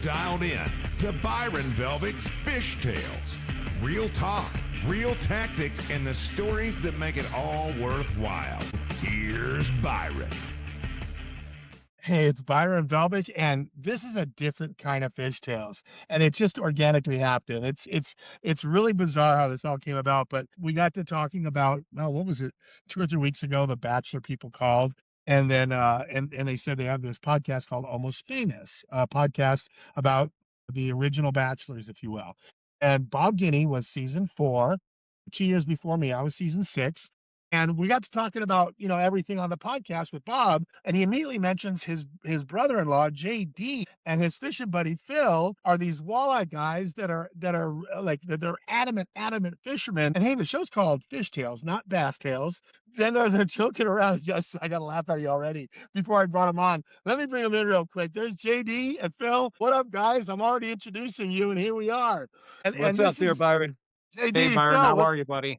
dialed in to Byron Velvick's Fishtails. Real talk, real tactics, and the stories that make it all worthwhile. Here's Byron. Hey, it's Byron Velvick, and this is a different kind of Fishtails, and it just organically happened. It's really bizarre how this all came about, but we got to talking about, what was it, 2 or 3 weeks ago, the Bachelor people called, and then and they said they have this podcast called Almost Famous, a podcast about the original Bachelors, if you will. And Bob Guinea was season 4, 2 years before me. I was season 6. And we got to talking about, everything on the podcast with Bob, and he immediately mentions his brother-in-law, JD, and his fishing buddy, Phil, are these walleye guys that are like, they're adamant fishermen. And hey, the show's called Fishtails, not Bass Tails. Then they're joking around. Yes, I got to laugh at you already before I brought them on. Let me bring them in real quick. There's JD and Phil. What up, guys? I'm already introducing you, and here we are. What's up there, Byron? JD, Hey, Byron, Phil, how are you, buddy?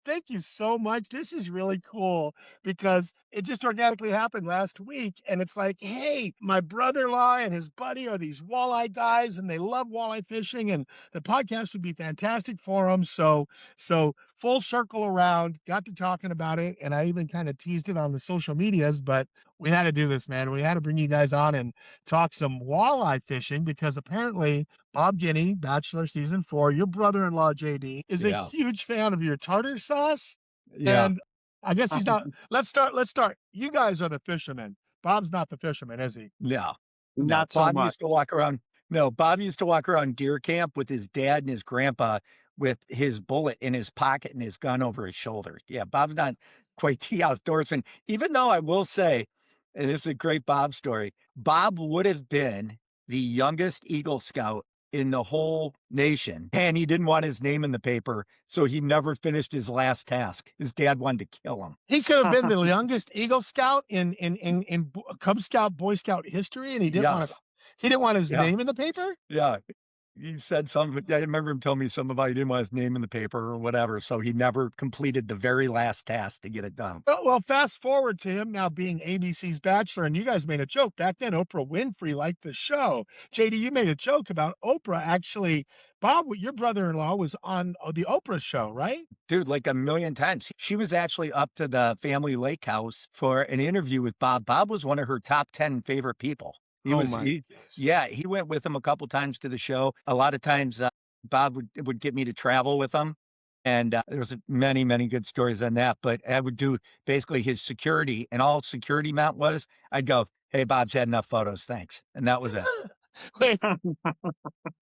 Thank you so much. This is really cool because it just organically happened last week. And it's like, hey, my brother-in-law and his buddy are these walleye guys, and they love walleye fishing, and the podcast would be fantastic for them. So full circle around, got to talking about it, and I even kind of teased it on the social medias, but we had to do this, man. We had to bring you guys on and talk some walleye fishing because apparently Bob Guinea, Bachelor season 4, your brother-in-law JD, is a huge fan of your tartar sauce. Yeah. And I guess he's not. Let's start. You guys are the fishermen. Bob's not the fisherman, is he? No. Not so Bob much. used to walk around. No, Bob used to walk around deer camp with his dad and his grandpa with his bullet in his pocket and his gun over his shoulder. Yeah, Bob's not quite the outdoorsman, even though I will say, and this is a great Bob story, Bob would have been the youngest Eagle Scout in the whole nation, and he didn't want his name in the paper, so he never finished his last task. His dad wanted to kill him. He could have been the youngest Eagle Scout in Cub Scout, Boy Scout history, and he didn't want his name in the paper. Yeah. He said something. I remember him telling me something about he didn't want his name in the paper or whatever. So he never completed the very last task to get it done. Well, fast forward to him now being ABC's Bachelor, and you guys made a joke back then. Oprah Winfrey liked the show. JD, you made a joke about Oprah. Actually, Bob, your brother-in-law was on the Oprah show, right? Dude, like a million times. She was actually up to the family lake house for an interview with Bob. Bob was one of her top 10 favorite people. He went with him a couple times to the show. A lot of times Bob would get me to travel with him. And there was many, many good stories on that. But I would do basically his security, and all security meant was I'd go, hey, Bob's had enough photos. Thanks. And that was it. Wait,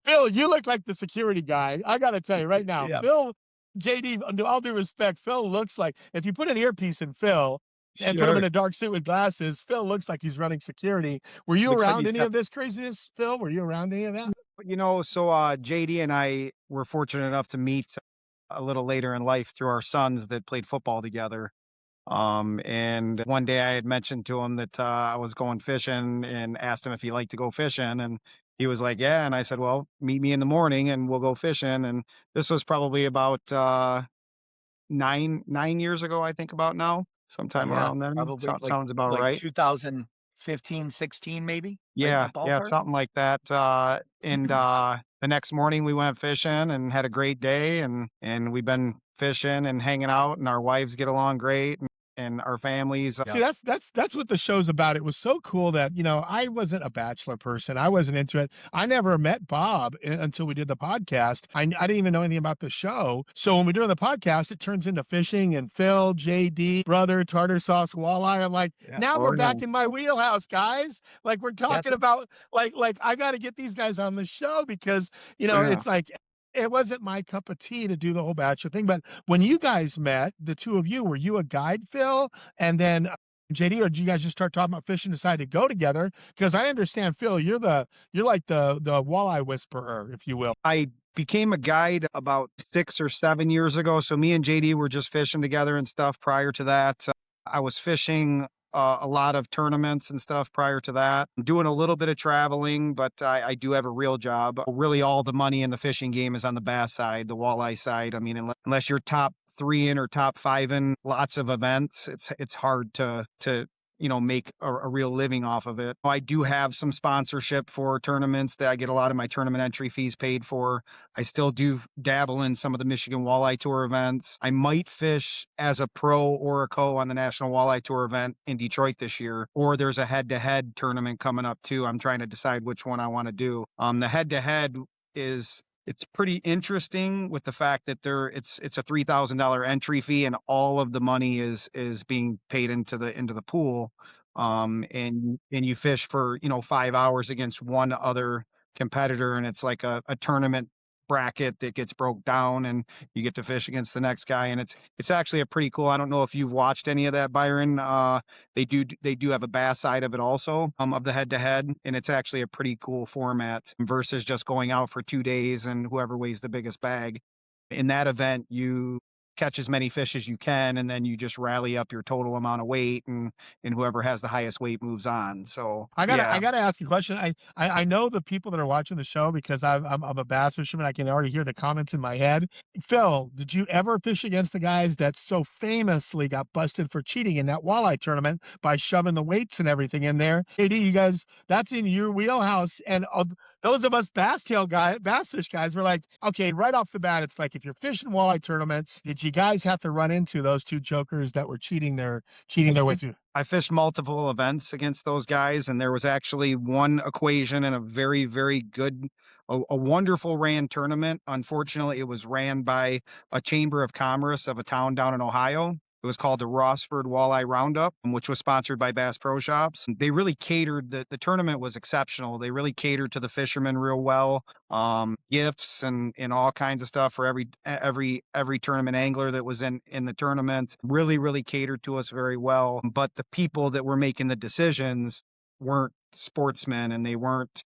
Phil, you look like the security guy. I got to tell you right now, Phil, JD, under all due respect, Phil looks like, if you put an earpiece in Phil, and put him in a dark suit with glasses, Phil looks like he's running security. Were you around any of this craziness, Phil? Were you around any of that? So JD and I were fortunate enough to meet a little later in life through our sons that played football together. And one day I had mentioned to him that I was going fishing and asked him if he liked to go fishing. And he was like, yeah. And I said, well, meet me in the morning and we'll go fishing. And this was probably about 9 years ago, I think, about now. Sometime around then. Probably sounds about right. 2015, 16, maybe? Yeah, something like that. And the next morning we went fishing and had a great day, and we've been fishing and hanging out, and our wives get along great. And our families. See, that's what the show's about. It was so cool that, I wasn't a Bachelor person. I wasn't into it. I never met Bob until we did the podcast. I didn't even know anything about the show. So when we're doing the podcast, it turns into fishing and Phil, JD, brother, tartar sauce, walleye. I'm like, now we're back in my wheelhouse, guys. Like we're talking about, like I got to get these guys on the show because, it's like, it wasn't my cup of tea to do the whole Bachelor thing. But when you guys met, the two of you, were you a guide, Phil? And then JD, or did you guys just start talking about fishing, decide to go together? Because I understand, Phil, you're like the walleye whisperer, if you will. I became a guide about 6 or 7 years ago. So me and JD were just fishing together and stuff prior to that. I was fishing a lot of tournaments and stuff prior to that. I'm doing a little bit of traveling, but I do have a real job. Really, all the money in the fishing game is on the bass side, the walleye side. I mean, unless you're top 3 in or top 5 in lots of events, it's hard to make a real living off of it. I do have some sponsorship for tournaments that I get a lot of my tournament entry fees paid for. I still do dabble in some of the Michigan Walleye Tour events. I might fish as a pro or a co on the National Walleye Tour event in Detroit this year, or there's a head-to-head tournament coming up too. I'm trying to decide which one I want to do. The head-to-head it's pretty interesting with the fact that it's a $3,000 entry fee and all of the money is being paid into the pool. And you fish for, 5 hours against one other competitor, and it's like a tournament bracket that gets broke down, and you get to fish against the next guy. And it's actually a pretty cool. I don't know if you've watched any of that, Byron. They do have a bass side of it also, of the head to head, and it's actually a pretty cool format versus just going out for 2 days and whoever weighs the biggest bag. In that event, you catch as many fish as you can, and then you just rally up your total amount of weight, and whoever has the highest weight moves on. So I gotta ask you a question. I know the people that are watching the show because I'm a bass fisherman. I can already hear the comments in my head. Phil, did you ever fish against the guys that so famously got busted for cheating in that walleye tournament by shoving the weights and everything in there? JD, you guys, that's in your wheelhouse. And those of us bass fish guys were like, okay, right off the bat, it's like, if you're fishing walleye tournaments, did you guys have to run into those two jokers that were cheating their way through? I fished multiple events against those guys, and there was actually one equation in a very, very good, a wonderful ran tournament. Unfortunately, it was ran by a chamber of commerce of a town down in Ohio. It was called the Rossford Walleye Roundup, which was sponsored by Bass Pro Shops. They really catered, the tournament was exceptional. They really catered to the fishermen real well. Gifts and all kinds of stuff for every tournament angler that was in the tournament. Really, really catered to us very well. But the people that were making the decisions weren't sportsmen, and they weren't,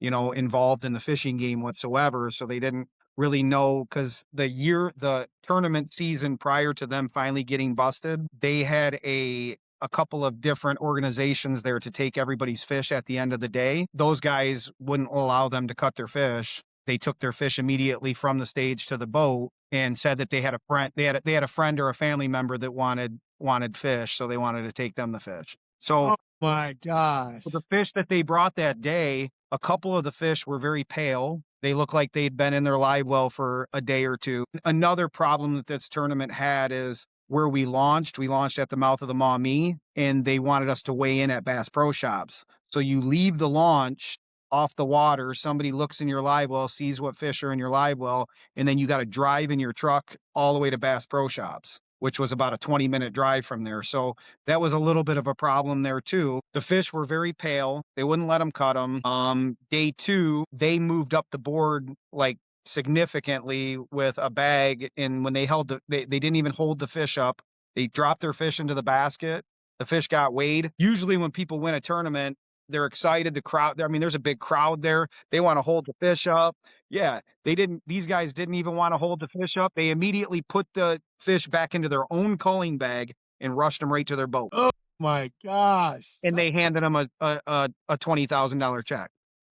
involved in the fishing game whatsoever. So they didn't really know, because the tournament season prior to them finally getting busted, they had a couple of different organizations there to take everybody's fish at the end of the day. Those guys wouldn't allow them to cut their fish. They took their fish immediately from the stage to the boat and said that they had a friend, they had a friend or a family member that wanted fish, so they wanted to take them the fish. So Oh my gosh. the fish that they brought that day, a couple of the fish were very pale. They looked like they'd been in their live well for a day or two. Another problem that this tournament had is where we launched at the mouth of the Maumee, and they wanted us to weigh in at Bass Pro Shops. So you leave the launch off the water, somebody looks in your live well, sees what fish are in your live well, and then you got to drive in your truck all the way to Bass Pro Shops, which was about a 20-minute drive from there. So that was a little bit of a problem there too. The fish were very pale. They wouldn't let them cut them. Day 2, they moved up the board like significantly with a bag. And when they they didn't even hold the fish up. They dropped their fish into the basket. The fish got weighed. Usually when people win a tournament, they're excited. The crowd, there's a big crowd there. They want to hold the fish up. Yeah, these guys didn't even want to hold the fish up. They immediately put the fish back into their own culling bag and rushed them right to their boat. Oh my gosh. And they handed them a $20,000 check.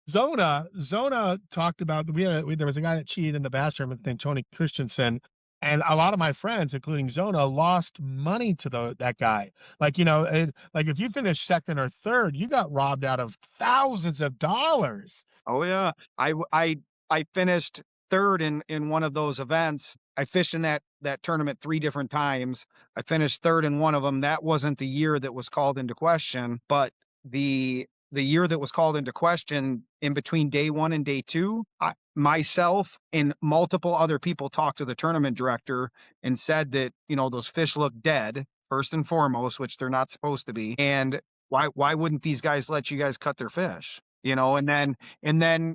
Zona talked about, there was a guy that cheated in the bass tournament named Tony Christensen. And a lot of my friends, including Zona, lost money to that guy. Like, like if you finished second or third, you got robbed out of thousands of dollars. Oh yeah. I finished third in one of those events. I fished in that tournament 3 different times. I finished third in one of them. That wasn't the year that was called into question, but the year that was called into question, in between day 1 and day 2, myself and multiple other people talked to the tournament director and said that, those fish look dead, first and foremost, which they're not supposed to be. And why wouldn't these guys let you guys cut their fish? And then,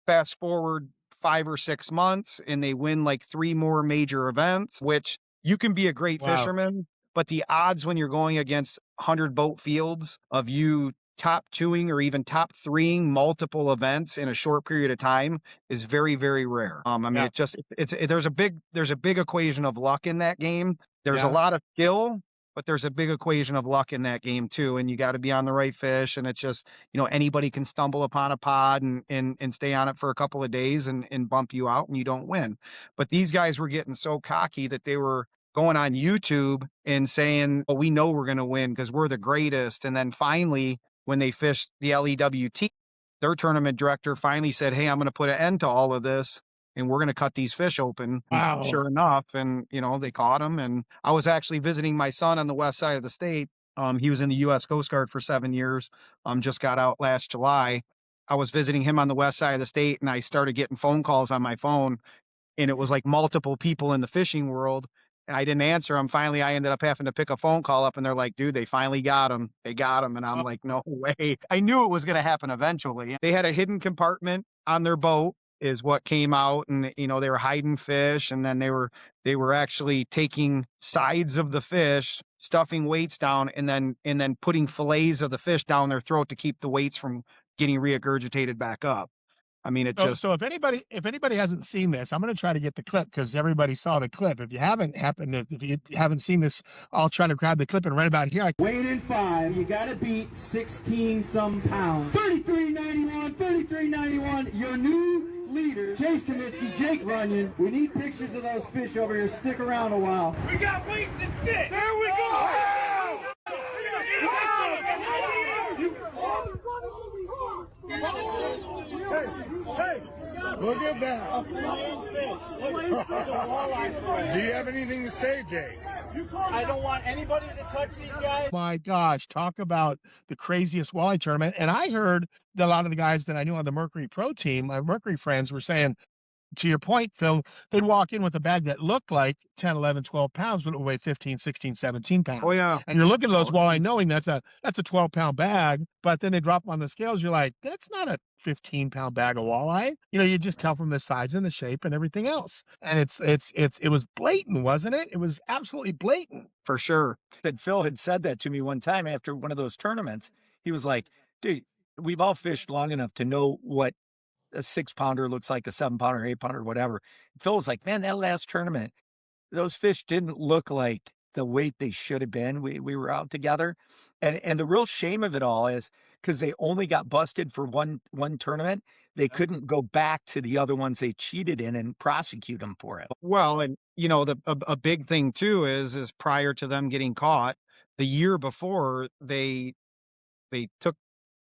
fast forward 5 or 6 months, and they win like 3 more major events, which you can be a great fisherman, but the odds when you're going against 100 boat fields of you top 2ing or even top 3ing multiple events in a short period of time is very, very rare. There's a big equation of luck in that game. There's a lot of skill, but there's a big equation of luck in that game too. And you got to be on the right fish. And it's just, anybody can stumble upon a pod and stay on it for a couple of days and bump you out and you don't win. But these guys were getting so cocky that they were going on YouTube and saying, "Oh, we know we're going to win because we're the greatest." And then finally, when they fished the LEWT, their tournament director finally said, "Hey, I'm going to put an end to all of this, and we're going to cut these fish open." Wow. Sure enough, and they caught them. And I was actually visiting my son on the west side of the state. He was in the U.S. Coast Guard for 7 years. Just got out last July. I was visiting him on the west side of the state, and I started getting phone calls on my phone, and it was like multiple people in the fishing world. And I didn't answer them. Finally, I ended up having to pick a phone call up, and they're like, "Dude, they finally got him. They got him." And I'm like, "No way." I knew it was going to happen eventually. They had a hidden compartment on their boat is what came out, and they were hiding fish, and then they were actually taking sides of the fish, stuffing weights down, and then putting fillets of the fish down their throat to keep the weights from getting regurgitated back up. I mean, it just. So if anybody hasn't seen this, I'm going to try to get the clip because everybody saw the clip. If you haven't seen this, I'll try to grab the clip and right about here. Weighing in 5, you got to beat 16 some pounds. 33.91, 33.91. Your new leader, Chase Kaminsky, Jake Runyon. We need pictures of those fish over here. Stick around a while. We got weights and fish. There we go. Hey, look at that. Do you have anything to say, Jake? I don't want anybody to touch these guys. My gosh, talk about the craziest walleye tournament. And I heard that a lot of the guys that I knew on the Mercury Pro team, my Mercury friends, were saying, to your point, Phil, they'd walk in with a bag that looked like 10, 11, 12 pounds, but it would weigh 15, 16, 17 pounds. Oh, yeah. And you're looking at those walleye knowing that's a 12-pound bag, but then they drop on the scales. You're like, that's not a 15-pound bag of walleye. You just tell from the size and the shape and everything else. And it was blatant, wasn't it? It was absolutely blatant. For sure. That Phil had said that to me one time after one of those tournaments. He was like, dude, we've all fished long enough to know what a 6-pounder looks like, a 7-pounder, 8-pounder, whatever. Phil was like, man, that last tournament, those fish didn't look like the weight they should have been. We were out together. And the real shame of it all is because they only got busted for one tournament, they couldn't go back to the other ones they cheated in and prosecute them for it. Well, and a big thing too is prior to them getting caught, the year before they took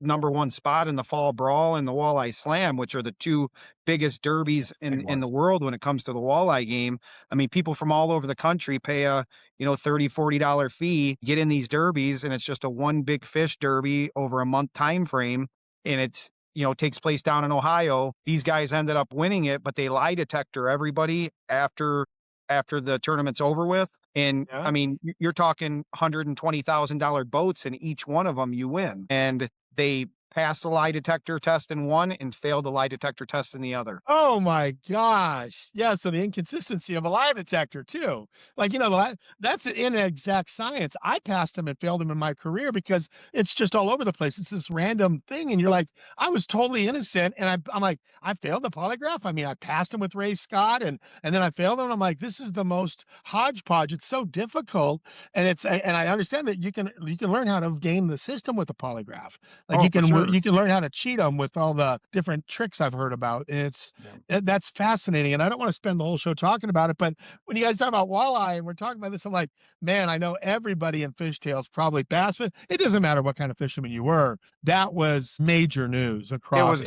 #1 spot in the Fall Brawl and the Walleye Slam, which are the two biggest derbies in the world when it comes to the walleye game. I mean, people from all over the country pay a $30, $40 fee, get in these derbies, and it's just a one big fish derby over a month time frame, and it's takes place down in Ohio. These guys ended up winning it, but they lie detector everybody after the tournament's over with. And yeah. I mean, you're talking $120,000 boats, and each one of them you win. And they passed the lie detector test in one and failed the lie detector test in the other. Oh my gosh. Yeah. So the inconsistency of a lie detector too. Like, that's an exact science. I passed them and failed them in my career because it's just all over the place. It's this random thing. And you're like, I was totally innocent. And I'm like, I failed the polygraph. I mean, I passed them with Ray Scott and then I failed them. And I'm like, this is the most hodgepodge. It's so difficult. And I understand that you can learn how to game the system with a polygraph. Like you can learn how to cheat them with all the different tricks I've heard about. And that's fascinating. And I don't want to spend the whole show talking about it, but when you guys talk about walleye and we're talking about this, I'm like, man, I know everybody in Fishtails, probably bass. It doesn't matter what kind of fisherman you were. That was major news across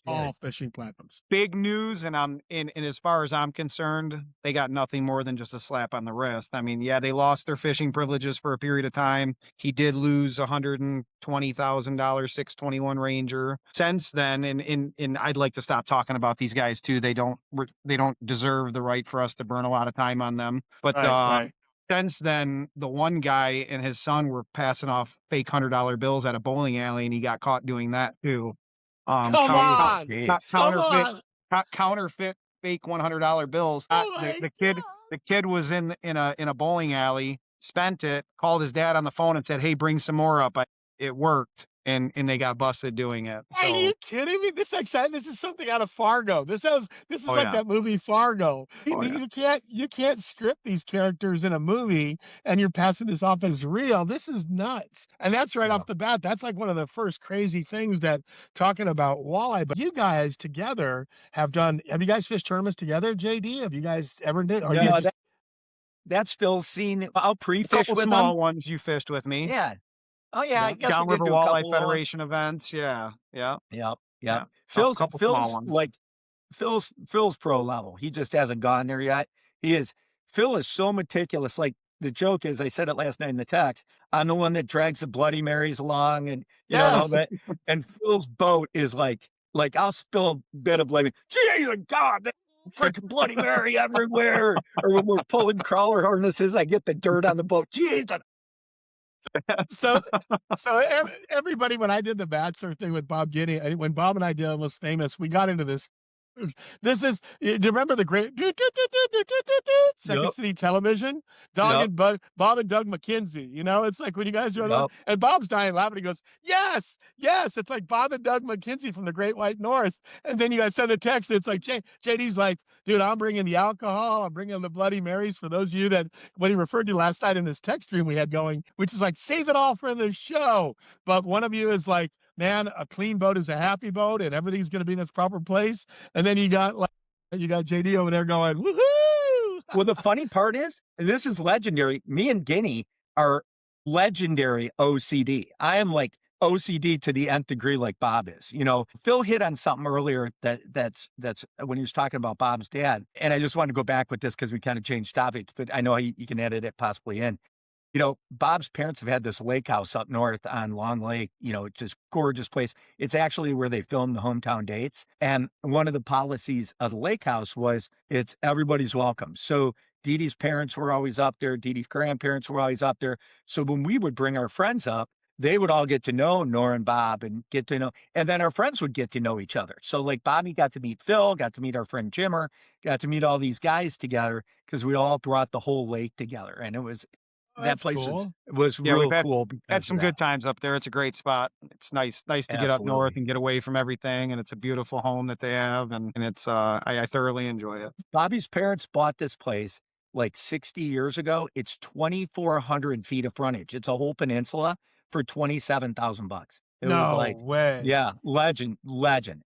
all fishing platforms. Big news. And as far as I'm concerned, they got nothing more than just a slap on the wrist. I mean, yeah, they lost their fishing privileges for a period of time. He did lose $120,000, 621 Ranger. Since then, and I'd like to stop talking about these guys too. They don't deserve the right for us to burn a lot of time on them. But right. Since then, the one guy and his son were passing off fake $100 bills at a bowling alley, and he got caught doing that too. Counterfeit fake $100 bills. The kid was in a bowling alley, spent it, called his dad on the phone and said, "Hey, bring some more up." It worked. And they got busted doing it. So. Are you kidding me? This is something out of Fargo. This is like that movie Fargo. You can't script these characters in a movie and you're passing this off as real. This is nuts. And that's right off the bat. That's like one of the first crazy things that talking about walleye. But you guys together have you guys fished tournaments together, JD? Have you guys ever did? that's Phil's scene. I'll A pre-fish couple with small him. ones you fished with me. Yeah. Oh yeah, I guess we Downriver did do a Walleye couple of ones. Federation events. Yeah. Yep. Yep. Yeah. Phil's Couple small Phil's ones. like Phil's pro level. He just hasn't gone there yet. Phil is so meticulous. Like the joke is, I said it last night in the text. I'm the one that drags the Bloody Marys along, and you know and all that. And Phil's boat is like I'll spill a bit of Bloody. Jesus God, freaking Bloody Mary everywhere. Or when we're pulling crawler harnesses, I get the dirt on the boat. Jesus. So everybody, when I did the Bachelor thing with Bob Guinea, when Bob and I did Almost Famous, we got into this. This is, do you remember the great Second Yep. City Television? Yep. Bob and Doug McKenzie. You know, it's like when you guys are Yep. and Bob's dying laughing. He goes, yes, yes. It's like Bob and Doug McKenzie from the Great White North. And then you guys send the text. It's like JD's like, dude, I'm bringing the alcohol. I'm bringing the Bloody Marys for those of you that what he referred to last night in this text stream we had going, which is like, save it all for the show. But one of you is like, man, a clean boat is a happy boat, and everything's going to be in its proper place. And then you got JD over there going, woohoo! Well, the funny part is, and this is legendary. Me and Guinea are legendary OCD. I am like OCD to the nth degree, like Bob is. You know, Phil hit on something earlier that's when he was talking about Bob's dad, and I just wanted to go back with this because we kind of changed topics, but I know you can edit it possibly in. You know, Bob's parents have had this lake house up north on Long Lake, you know, it's just gorgeous place. It's actually where they filmed the hometown dates. And one of the policies of the lake house was it's everybody's welcome. So Dee Dee's parents were always up there. Dee Dee's grandparents were always up there. So when we would bring our friends up, they would all get to know Nora and Bob and get to know, and then our friends would get to know each other. So like Bobby got to meet Phil, got to meet our friend Jimmer, got to meet all these guys together because we all brought the whole lake together. And it was, that place cool. was real cool. Had some good times up there. It's a great spot. It's nice to get up north and get away from everything. And it's a beautiful home that they have. And it's, I thoroughly enjoy it. Bobby's parents bought this place like 60 years ago. It's 2,400 feet of frontage. It's a whole peninsula for $27,000. It was like, way. Yeah, legend.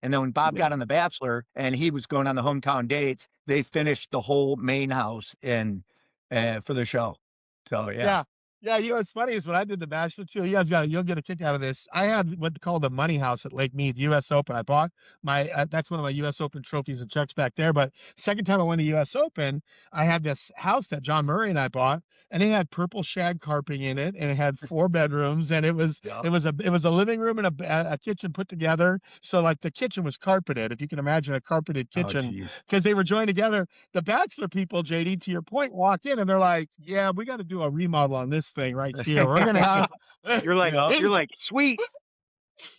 And then when Bob got on The Bachelor and he was going on the hometown dates, they finished the whole main house for the show. So yeah. Yeah, you know what's funny is when I did The Bachelor too, you'll get a kick out of this. I had what they call the Money House at Lake Mead, U.S. Open. I bought that's one of my U.S. Open trophies and checks back there. But second time I won the U.S. Open, I had this house that John Murray and I bought, and it had purple shag carpeting in it, and it had 4 bedrooms, and it was a living room and a kitchen put together. So like the kitchen was carpeted, if you can imagine a carpeted kitchen, because they were joined together. The Bachelor people, JD, to your point, walked in and they're like, yeah, we got to do a remodel on this thing right here. We're gonna have you're like sweet.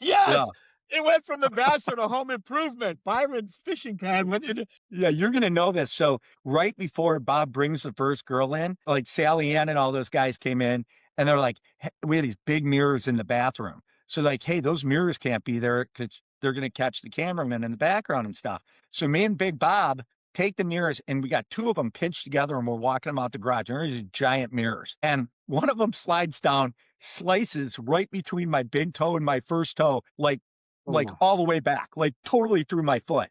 Yes. It went from The Bachelor to Home Improvement. Byron's fishing pad went into. Yeah, you're gonna know this. So right before Bob brings the first girl in, like Sally Ann and all those guys came in, and they're like, hey, we have these big mirrors in the bathroom. So like, hey, those mirrors can't be there because they're gonna catch the cameraman in the background and stuff. So me and Big Bob take the mirrors, and we got 2 of them pinched together, and we're walking them out the garage. And there's these giant mirrors, and one of them slides down, slices right between my big toe and my first toe, like all the way back, like totally through my foot.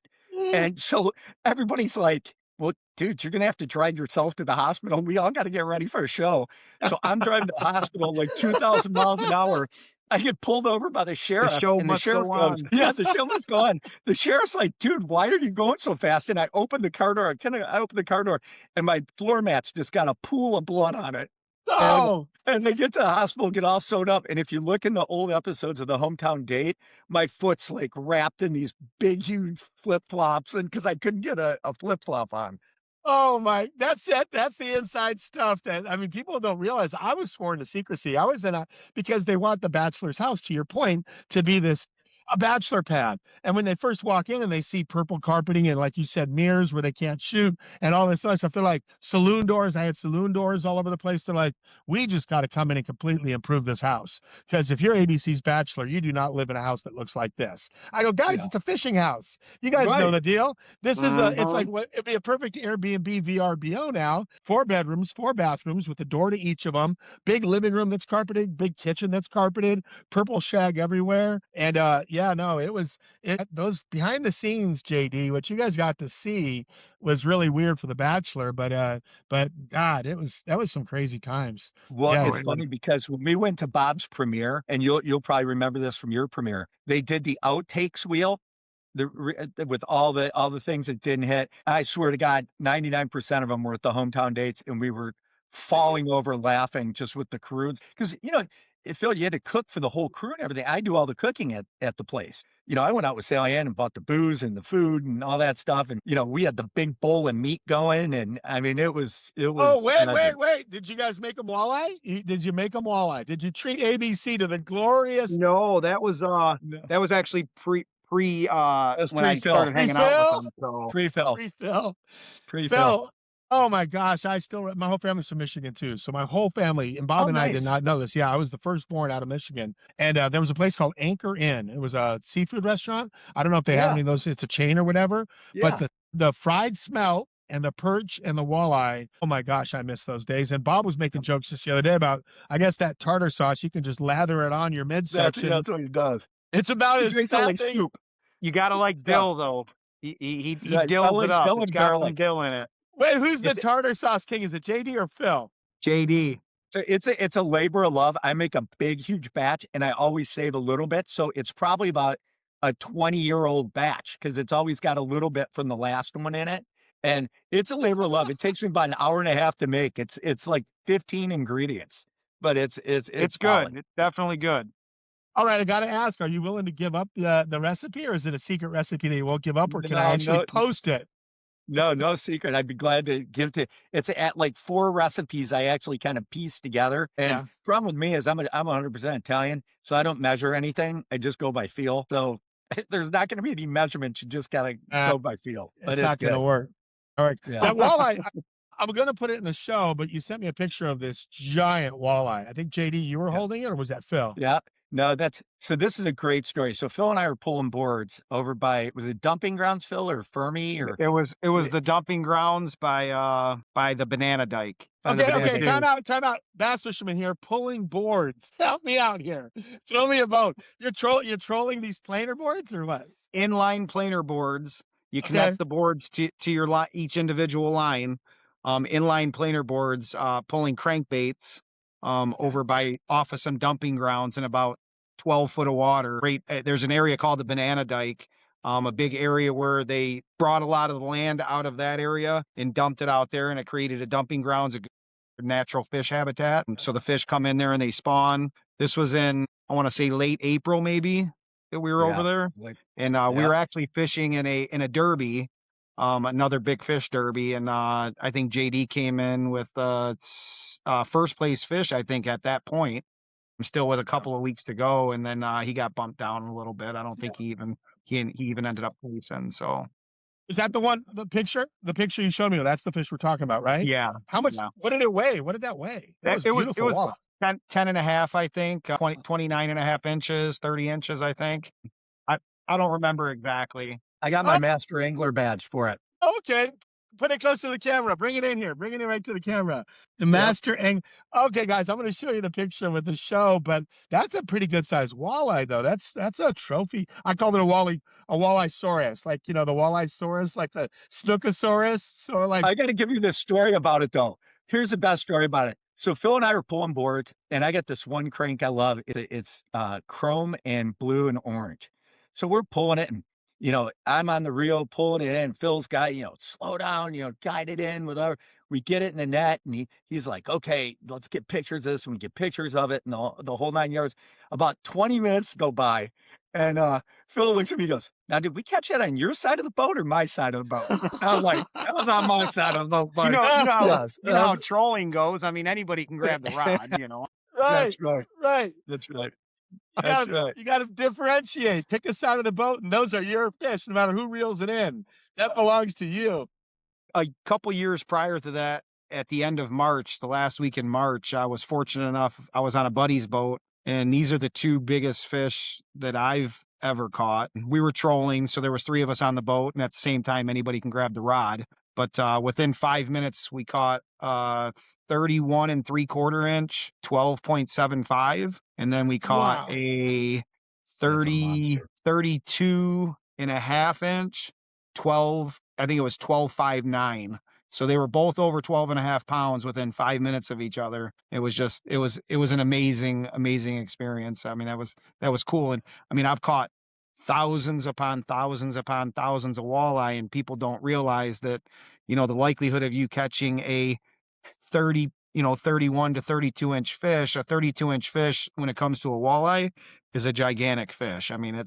And so everybody's like, well, dude, you're going to have to drive yourself to the hospital. We all got to get ready for a show. So I'm driving to the hospital like 2,000 miles an hour. I get pulled over by the sheriff, and the sheriff goes, yeah, the show must go on. The sheriff's like, dude, why are you going so fast? And I open the car door. I open the car door, and my floor mat's just got a pool of blood on it. Oh! And they get to the hospital, get all sewed up. And if you look in the old episodes of the hometown date, my foot's like wrapped in these big, huge flip-flops, and because I couldn't get a flip-flop on. Oh my, that's it. That's the inside stuff that, I mean, people don't realize. I was sworn to secrecy. I was because they want the Bachelor's house, to your point, to be a bachelor pad. And when they first walk in and they see purple carpeting and, like you said, mirrors where they can't shoot and all this other stuff, they're like, saloon doors. I had saloon doors all over the place. They're like, we just got to come in and completely improve this house. Because if you're ABC's Bachelor, you do not live in a house that looks like this. I go, guys, It's a fishing house. You guys know the deal. This is it's like, it'd be a perfect Airbnb VRBO now. 4 bedrooms, 4 bathrooms with a door to each of them. Big living room that's carpeted, big kitchen that's carpeted, purple shag everywhere. And Yeah, no, those behind the scenes, JD, what you guys got to see was really weird for The Bachelor, but God, that was some crazy times. Well, Yeah, it's funny because when we went to Bob's premiere, and you'll probably remember this from your premiere, they did the outtakes wheel with all the things that didn't hit. I swear to God, 99% of them were at the hometown dates, and we were falling over laughing just with the crews. Because, Phil, you had to cook for the whole crew and everything. I do all the cooking at the place. I went out with Sally Ann and bought the booze and the food and all that stuff. And, we had the big bowl of meat going. And I mean, it was Oh, magic. wait. Did you guys make them walleye? Did you make them walleye? Did you treat ABC to the glorious No, that was No. actually pre That's when I pre-Phil. started hanging out with Pre-Phil? them. So Pre-Phil. Pre-Phil? Pre-Phil. Phil, oh my gosh, my whole family's from Michigan too. So my whole family, and Bob Oh, and I did nice. not know this. Yeah, I was the firstborn out of Michigan. And there was a place called Anchor Inn. It was a seafood restaurant. I don't know if they have Yeah. any of those. It's a chain or whatever. But Yeah. the fried smelt and the perch and the walleye, oh my gosh, I miss those days. And Bob was making jokes just the other day about, I guess that tartar sauce, you can just lather it on your midsection. That's what he does. It's about He as drinks it like thing. soup. you gotta like dill though. He Yeah, I dills like it up. dill It's and got some garlic. dill in it. Wait, who's the It's- tartar sauce king? Is it JD or Phil? JD. So it's a labor of love. I make a big, huge batch, and I always save a little bit. So it's probably about a 20-year-old batch because it's always got a little bit from the last one in it. And it's a labor of love. It takes me about an hour and a half to make. It's like 15 ingredients, but it's It's good. solid. It's definitely good. All right, I got to ask, are you willing to give up the recipe, or is it a secret recipe that you won't give up, or can I actually post it? No secret. I'd be glad to give to. It's at like 4 recipes I actually kind of pieced together. And Yeah. problem with me is I'm 100% Italian, so I don't measure anything. I just go by feel. So there's not going to be any measurements. You just gotta go by feel. But It's it's not going to good. work. All right. Yeah. That walleye, I'm going to put it in the show, but you sent me a picture of this giant walleye. I think, JD, you were holding it, or was that Phil? Yeah. No, so this is a great story. So Phil and I were pulling boards over by, was it Dumping Grounds, Phil, or Fermi, or It was the dumping grounds by the banana dike. Okay, time out. Bass fisherman here pulling boards. Help me out here. Throw me a bone. You're trolling these planer boards or what? Inline planer boards. You connect the boards to your each individual line. Inline planer boards, pulling crankbaits over by off of some dumping grounds in about 12 foot of water. Right, there's an area called the banana dike. A big area where they brought a lot of the land out of that area and dumped it out there, and it created a dumping grounds, a good natural fish habitat. And so the fish come in there and they spawn. This was in, I want to say, late April, maybe, that we were over there. And we were actually fishing in a derby, another big fish derby. And I think JD came in with first place fish, I think, at that point. I'm still with a couple of weeks to go. And then he got bumped down a little bit. I don't think he even ended up placing. So Is that the picture you showed me? That's the fish we're talking about, right? yeah. How much? Yeah. What did it weigh? What did that weigh? That was beautiful. It was walleye. 10 and a half, I think, 29 and a half inches, 30 inches, I think. I don't remember exactly. I got my master angler badge for it. Okay. Put it close to the camera. Bring it in here. Bring it in right to the camera. The master Okay, guys, I'm going to show you the picture with the show, but that's a pretty good sized walleye, though. That's a trophy. I called it a walleye-saurus, like, the walleye-saurus, like the snookosaurus. So, like, I got to give you this story about it, though. Here's the best story about it. So Phil and I were pulling boards, and I got this one crank I love. It's chrome and blue and orange. So we're pulling it, and I'm on the reel pulling it in. Phil's got, slow down, guide it in, whatever. We get it in the net, and he's like, okay, let's get pictures of this. And we get pictures of it and the whole 9 yards. About 20 minutes go by, and Phil looks at me and goes, now, did we catch it on your side of the boat or my side of the boat? I'm like, that was on my side of the boat, buddy. You know how trolling goes. I mean, anybody can grab the rod, right, That's right. right. That's right. You got to differentiate. Pick a side of the boat, and those are your fish, no matter who reels it in. That belongs to you. A couple years prior to that, at the end of March, the last week in March, I was fortunate enough, I was on a buddy's boat, and these are the 2 biggest fish that I've ever caught. We were trolling, so there was 3 of us on the boat, and at the same time, anybody can grab the rod. But within 5 minutes, we caught 31 and 3/4 inch, 12.75. And then we caught a 30 32.5 inch, 12, I think it was 12.59. So they were both over 12.5 pounds within 5 minutes of each other. It was an amazing experience. I mean, that was cool. And I mean, I've caught thousands upon thousands upon thousands of walleye, and people don't realize that, the likelihood of you catching a 31 to 32 inch fish, a 32-inch fish when it comes to a walleye is a gigantic fish. I mean,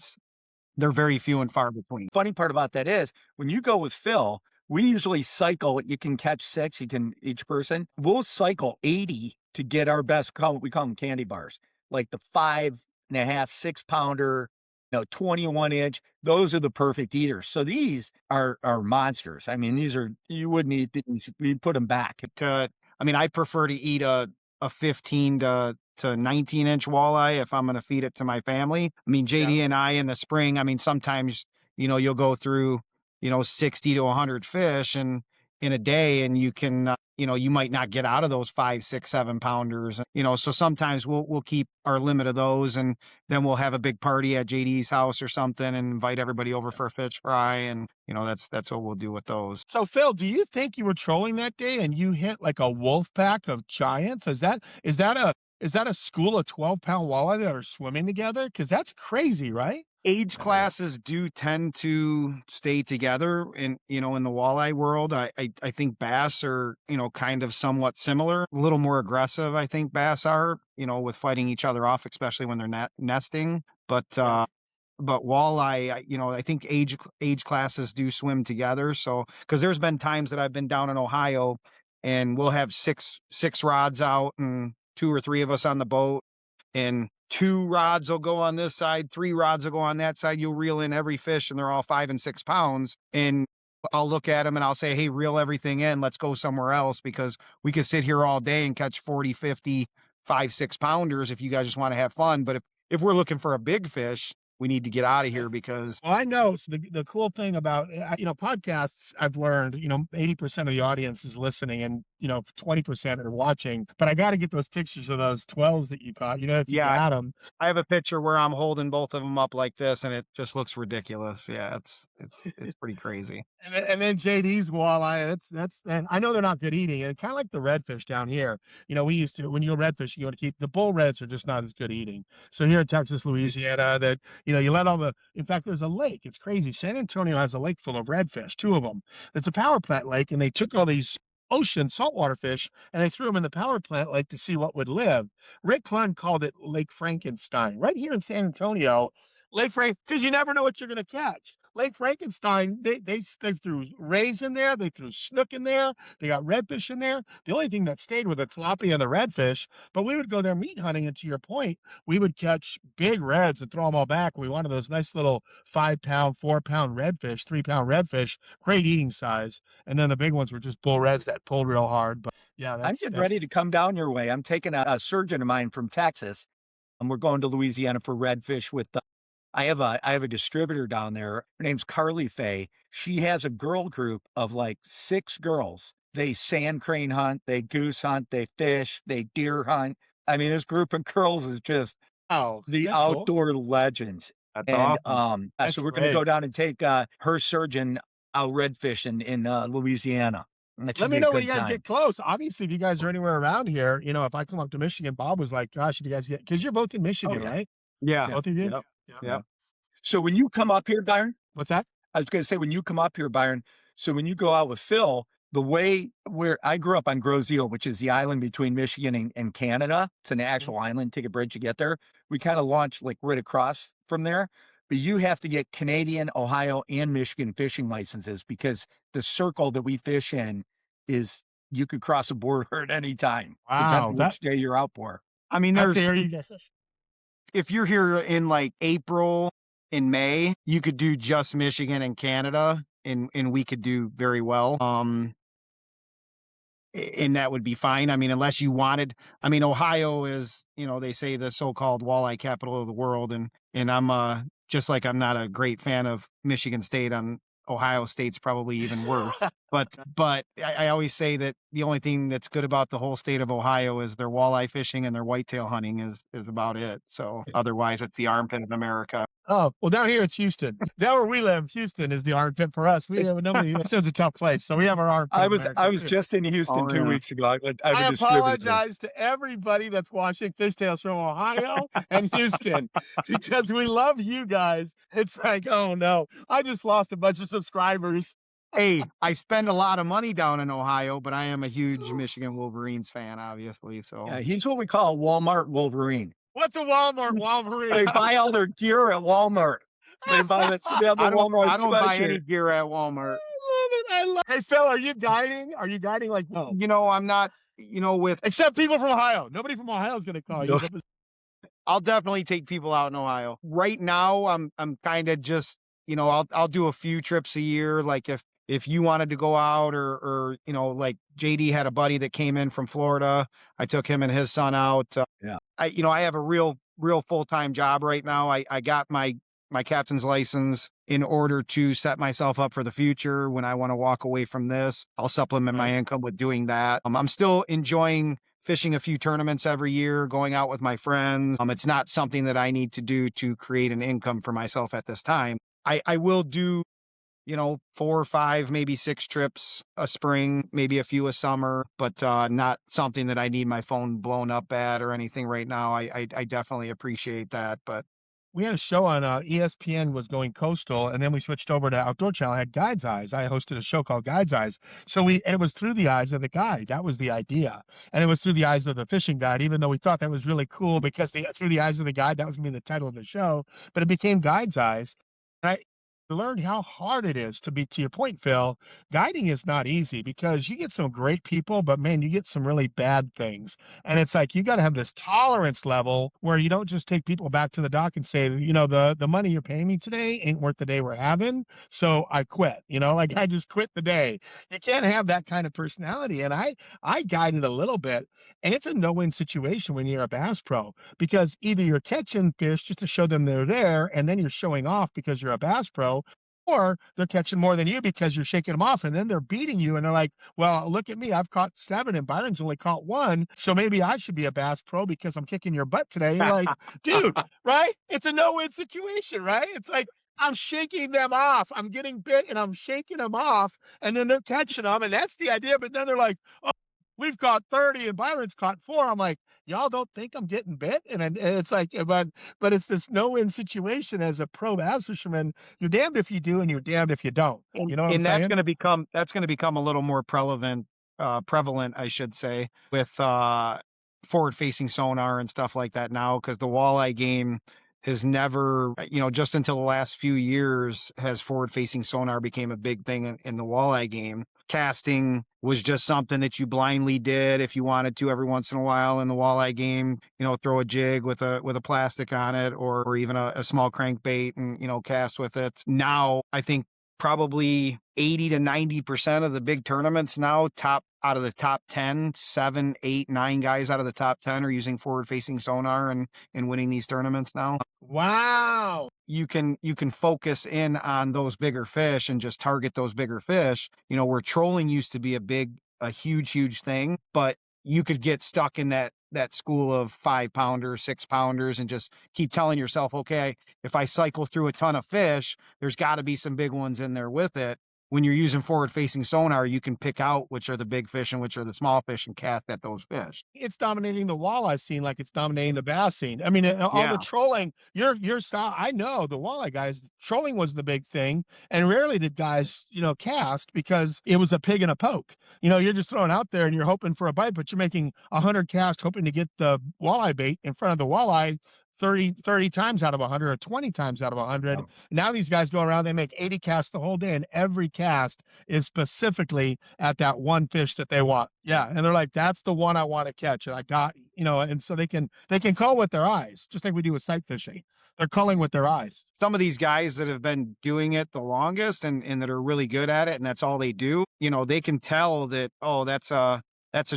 they're very few and far between. Funny part about that is when you go with Phil, we usually cycle. You can catch 6, each person. We'll cycle 80 to get our best. We call them candy bars, like the 5.5, 6 pounder, 21-inch. Those are the perfect eaters. So these are monsters. I mean, you wouldn't eat these. We'd put them back. I mean, I prefer to eat a 15 to 19-inch walleye if I'm going to feed it to my family. I mean, JD and I in the spring, I mean, sometimes, you'll go through, 60 to 100 fish in a day, and you can, you might not get out of those 5, 6, 7 pounders. So sometimes we'll keep our limit of those, and then we'll have a big party at JD's house or something and invite everybody over for a fish fry. And, that's what we'll do with those. So Phil, do you think you were trolling that day and you hit like a wolf pack of giants? Is that a school of 12-pound walleye that are swimming together? Because that's crazy, right? Age classes do tend to stay together in the walleye world. I think bass are, kind of somewhat similar, a little more aggressive. I think bass are, with fighting each other off, especially when they're nesting. But walleye, I think age classes do swim together. So, cause there's been times that I've been down in Ohio and we'll have six rods out and 2 or 3 of us on the boat, and 2 rods will go on this side, 3 rods will go on that side. You'll reel in every fish and they're all 5 and 6 pounds. And I'll look at them and I'll say, hey, reel everything in. Let's go somewhere else, because we could sit here all day and catch 40, 50, 5, 6 pounders if you guys just want to have fun. But if we're looking for a big fish, we need to get out of here because. Well, I know. So the cool thing about, podcasts, I've learned, 80% of the audience is listening and, 20% are watching. But I got to get those pictures of those 12s that you caught. If you got them. I have a picture where I'm holding both of them up like this, and it just looks ridiculous. Yeah, it's pretty crazy. And then JD's walleye, and I know they're not good eating. And kind of like the redfish down here. We used to, when you go redfish, you want to keep the bull reds are just not as good eating. So here in Texas, Louisiana, that you let in fact, there's a lake. It's crazy. San Antonio has a lake full of redfish, 2 of them. It's a power plant lake, and they took all these ocean saltwater fish and they threw them in the power plant lake to see what would live. Rick Clunn called it Lake Frankenstein. Right here in San Antonio, because you never know what you're going to catch. Lake Frankenstein, they threw rays in there, they threw snook in there, they got redfish in there. The only thing that stayed were the tilapia and the redfish. But we would go there meat hunting, and to your point, we would catch big reds and throw them all back. We wanted those nice little 5-pound, 4-pound redfish, 3-pound redfish, great eating size. And then the big ones were just bull reds that pulled real hard. But yeah, I'm getting ready to come down your way. I'm taking a surgeon of mine from Texas, and we're going to Louisiana for redfish with I have a distributor down there. Her name's Carly Faye. She has a girl group of like 6 girls. They sand crane hunt, they goose hunt, they fish, they deer hunt. I mean, this group of girls is just the outdoor legends. That's awesome. So we're going to go down and take her surgeon out redfish in Louisiana. Let me know when you guys get close. Obviously, if you guys are anywhere around here, if I come up to Michigan, Bob was like, gosh, did you guys because you're both in Michigan, right? Yeah. Both of you? Yep. Yep. So when you come up here, Byron, what's that? I was going to say, when you come up here, Byron, so when you go out with Phil, the way where I grew up on Gros Isle, which is the island between Michigan and Canada, it's an actual island, take a bridge to get there. We kind of launched like right across from there, but you have to get Canadian, Ohio, and Michigan fishing licenses because the circle that we fish in is you could cross a border at any time. Wow. Which day you're out for. I mean, if you're here in like April, in May, you could do just Michigan and Canada, and we could do very well. And that would be fine. I mean, unless you wanted, Ohio is, they say the so-called walleye capital of the world. And I'm just like, I'm not a great fan of Michigan State. Ohio State's probably even worse. But I always say that the only thing that's good about the whole state of Ohio is their walleye fishing and their whitetail hunting is about it. So otherwise it's the armpit of America. Oh, well, down here it's Houston. Down where we live, Houston is the armpit for us. We have nobody. Houston's a tough place, so we have our armpit. I America was too. just in Houston Oh, 2 yeah. weeks ago. I'm I a distributor. apologize to everybody that's watching Fishtails from Ohio and Houston because we love you guys. It's like, oh no, I just lost a bunch of subscribers. Hey, I spend a lot of money down in Ohio, but I am a huge Michigan Wolverines fan, obviously. So Yeah, he's what we call a Walmart Wolverine. What's a Walmart They Wolverine? buy all their gear at Walmart. They buy that. So they have the Walmart I don't buy any sweatshirt. gear at Walmart. I love it. Hey Phil, are you guiding? Are you guiding like no? You know, I'm not. With Except people from Ohio. Nobody from Ohio is going to call you. No. I'll definitely take people out in Ohio. Right now, I'm kind of just, I'll do a few trips a year. Like if you wanted to go out or like JD had a buddy that came in from Florida. I took him and his son out. Yeah. I have a real full-time job right now. I got my captain's license in order to set myself up for the future. When I want to walk away from this, I'll supplement my income with doing that. I'm still enjoying fishing a few tournaments every year, going out with my friends. It's not something that I need to do to create an income for myself at this time. I will do, 4 or 5, maybe 6 trips a spring, maybe a few a summer, but not something that I need my phone blown up at or anything right now. I definitely appreciate that, but we had a show on ESPN was going coastal, and then we switched over to Outdoor Channel. I had Guide's Eyes. I hosted a show called Guide's Eyes. So it was through the eyes of the guide. That was the idea, and it was through the eyes of the fishing guide. Even though we thought that was really cool because through the eyes of the guide, that was gonna be the title of the show. But it became Guide's Eyes. And I learned how hard it is to your point, Phil. Guiding is not easy because you get some great people, but man, you get some really bad things. And it's like you got to have this tolerance level where you don't just take people back to the dock and say, the money you're paying me today ain't worth the day we're having. So I quit, like I just quit the day. You can't have that kind of personality. And I guided a little bit, and it's a no-win situation when you're a bass pro because either you're catching fish just to show them they're there, and then you're showing off because you're a bass pro, or they're catching more than you because you're shaking them off, and then they're beating you, and they're like, well, look at me, I've caught 7 and Byron's only caught 1, so maybe I should be a bass pro because I'm kicking your butt today. You're like, dude, right? It's a no-win situation, right? It's like I'm shaking them off. I'm getting bit and I'm shaking them off, and then they're catching them, and that's the idea. But then they're like, oh, we've caught 30 and Byron's caught 4. I'm like, y'all don't think I'm getting bit? And it's like, but it's this no-win situation as a pro bass fisherman. You're damned if you do, and you're damned if you don't. You know what I'm and that's saying? going to become a little more prevalent, I should say, with forward-facing sonar and stuff like that now, because the walleye game has never, just until the last few years, has forward-facing sonar became a big thing in the walleye game. Casting was just something that you blindly did if you wanted to every once in a while in the walleye game, throw a jig with a plastic on it or even a small crankbait and, cast with it. Now, I think probably 80 to 90% of the big tournaments now, out of the top 10, 7, 8, 9 guys out of the top 10 are using forward-facing sonar and winning these tournaments now. Wow. You can focus in on those bigger fish and just target those bigger fish, where trolling used to be a huge thing, but you could get stuck in that school of 5-pounders, 6-pounders and just keep telling yourself, okay, if I cycle through a ton of fish, there's got to be some big ones in there with it. When you're using forward-facing sonar, you can pick out which are the big fish and which are the small fish and cast at those fish. It's dominating the walleye scene like it's dominating the bass scene. I mean, all the trolling, your style. I know the walleye guys, trolling was the big thing, and rarely did guys, cast because it was a pig and a poke. You're just throwing out there and you're hoping for a bite, but you're making 100 casts hoping to get the walleye bait in front of the walleye 30 times out of 100 or 20 times out of 100. Oh. Now these guys go around, they make 80 casts the whole day, and every cast is specifically at that one fish that they want. Yeah, and they're like, that's the one I want to catch, and I got, and so they can call with their eyes, just like we do with sight fishing. They're calling with their eyes. Some of these guys that have been doing it the longest and that are really good at it, and that's all they do, they can tell that, oh, that's a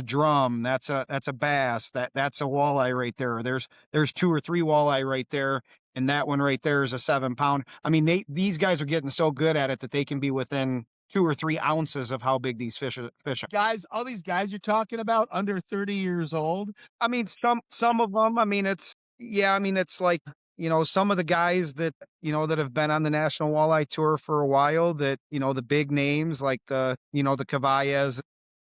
drum, that's a bass, that's a walleye right there. There's 2 or 3 walleye right there, and that one right there is a 7-pound. I mean, these guys are getting so good at it that they can be within 2 or 3 ounces of how big these fish are. Guys, all these guys you're talking about under 30 years old. I mean, some of them. I mean, it's like some of the guys that, that have been on the National Walleye Tour for a while, that, the big names like the Cavalles.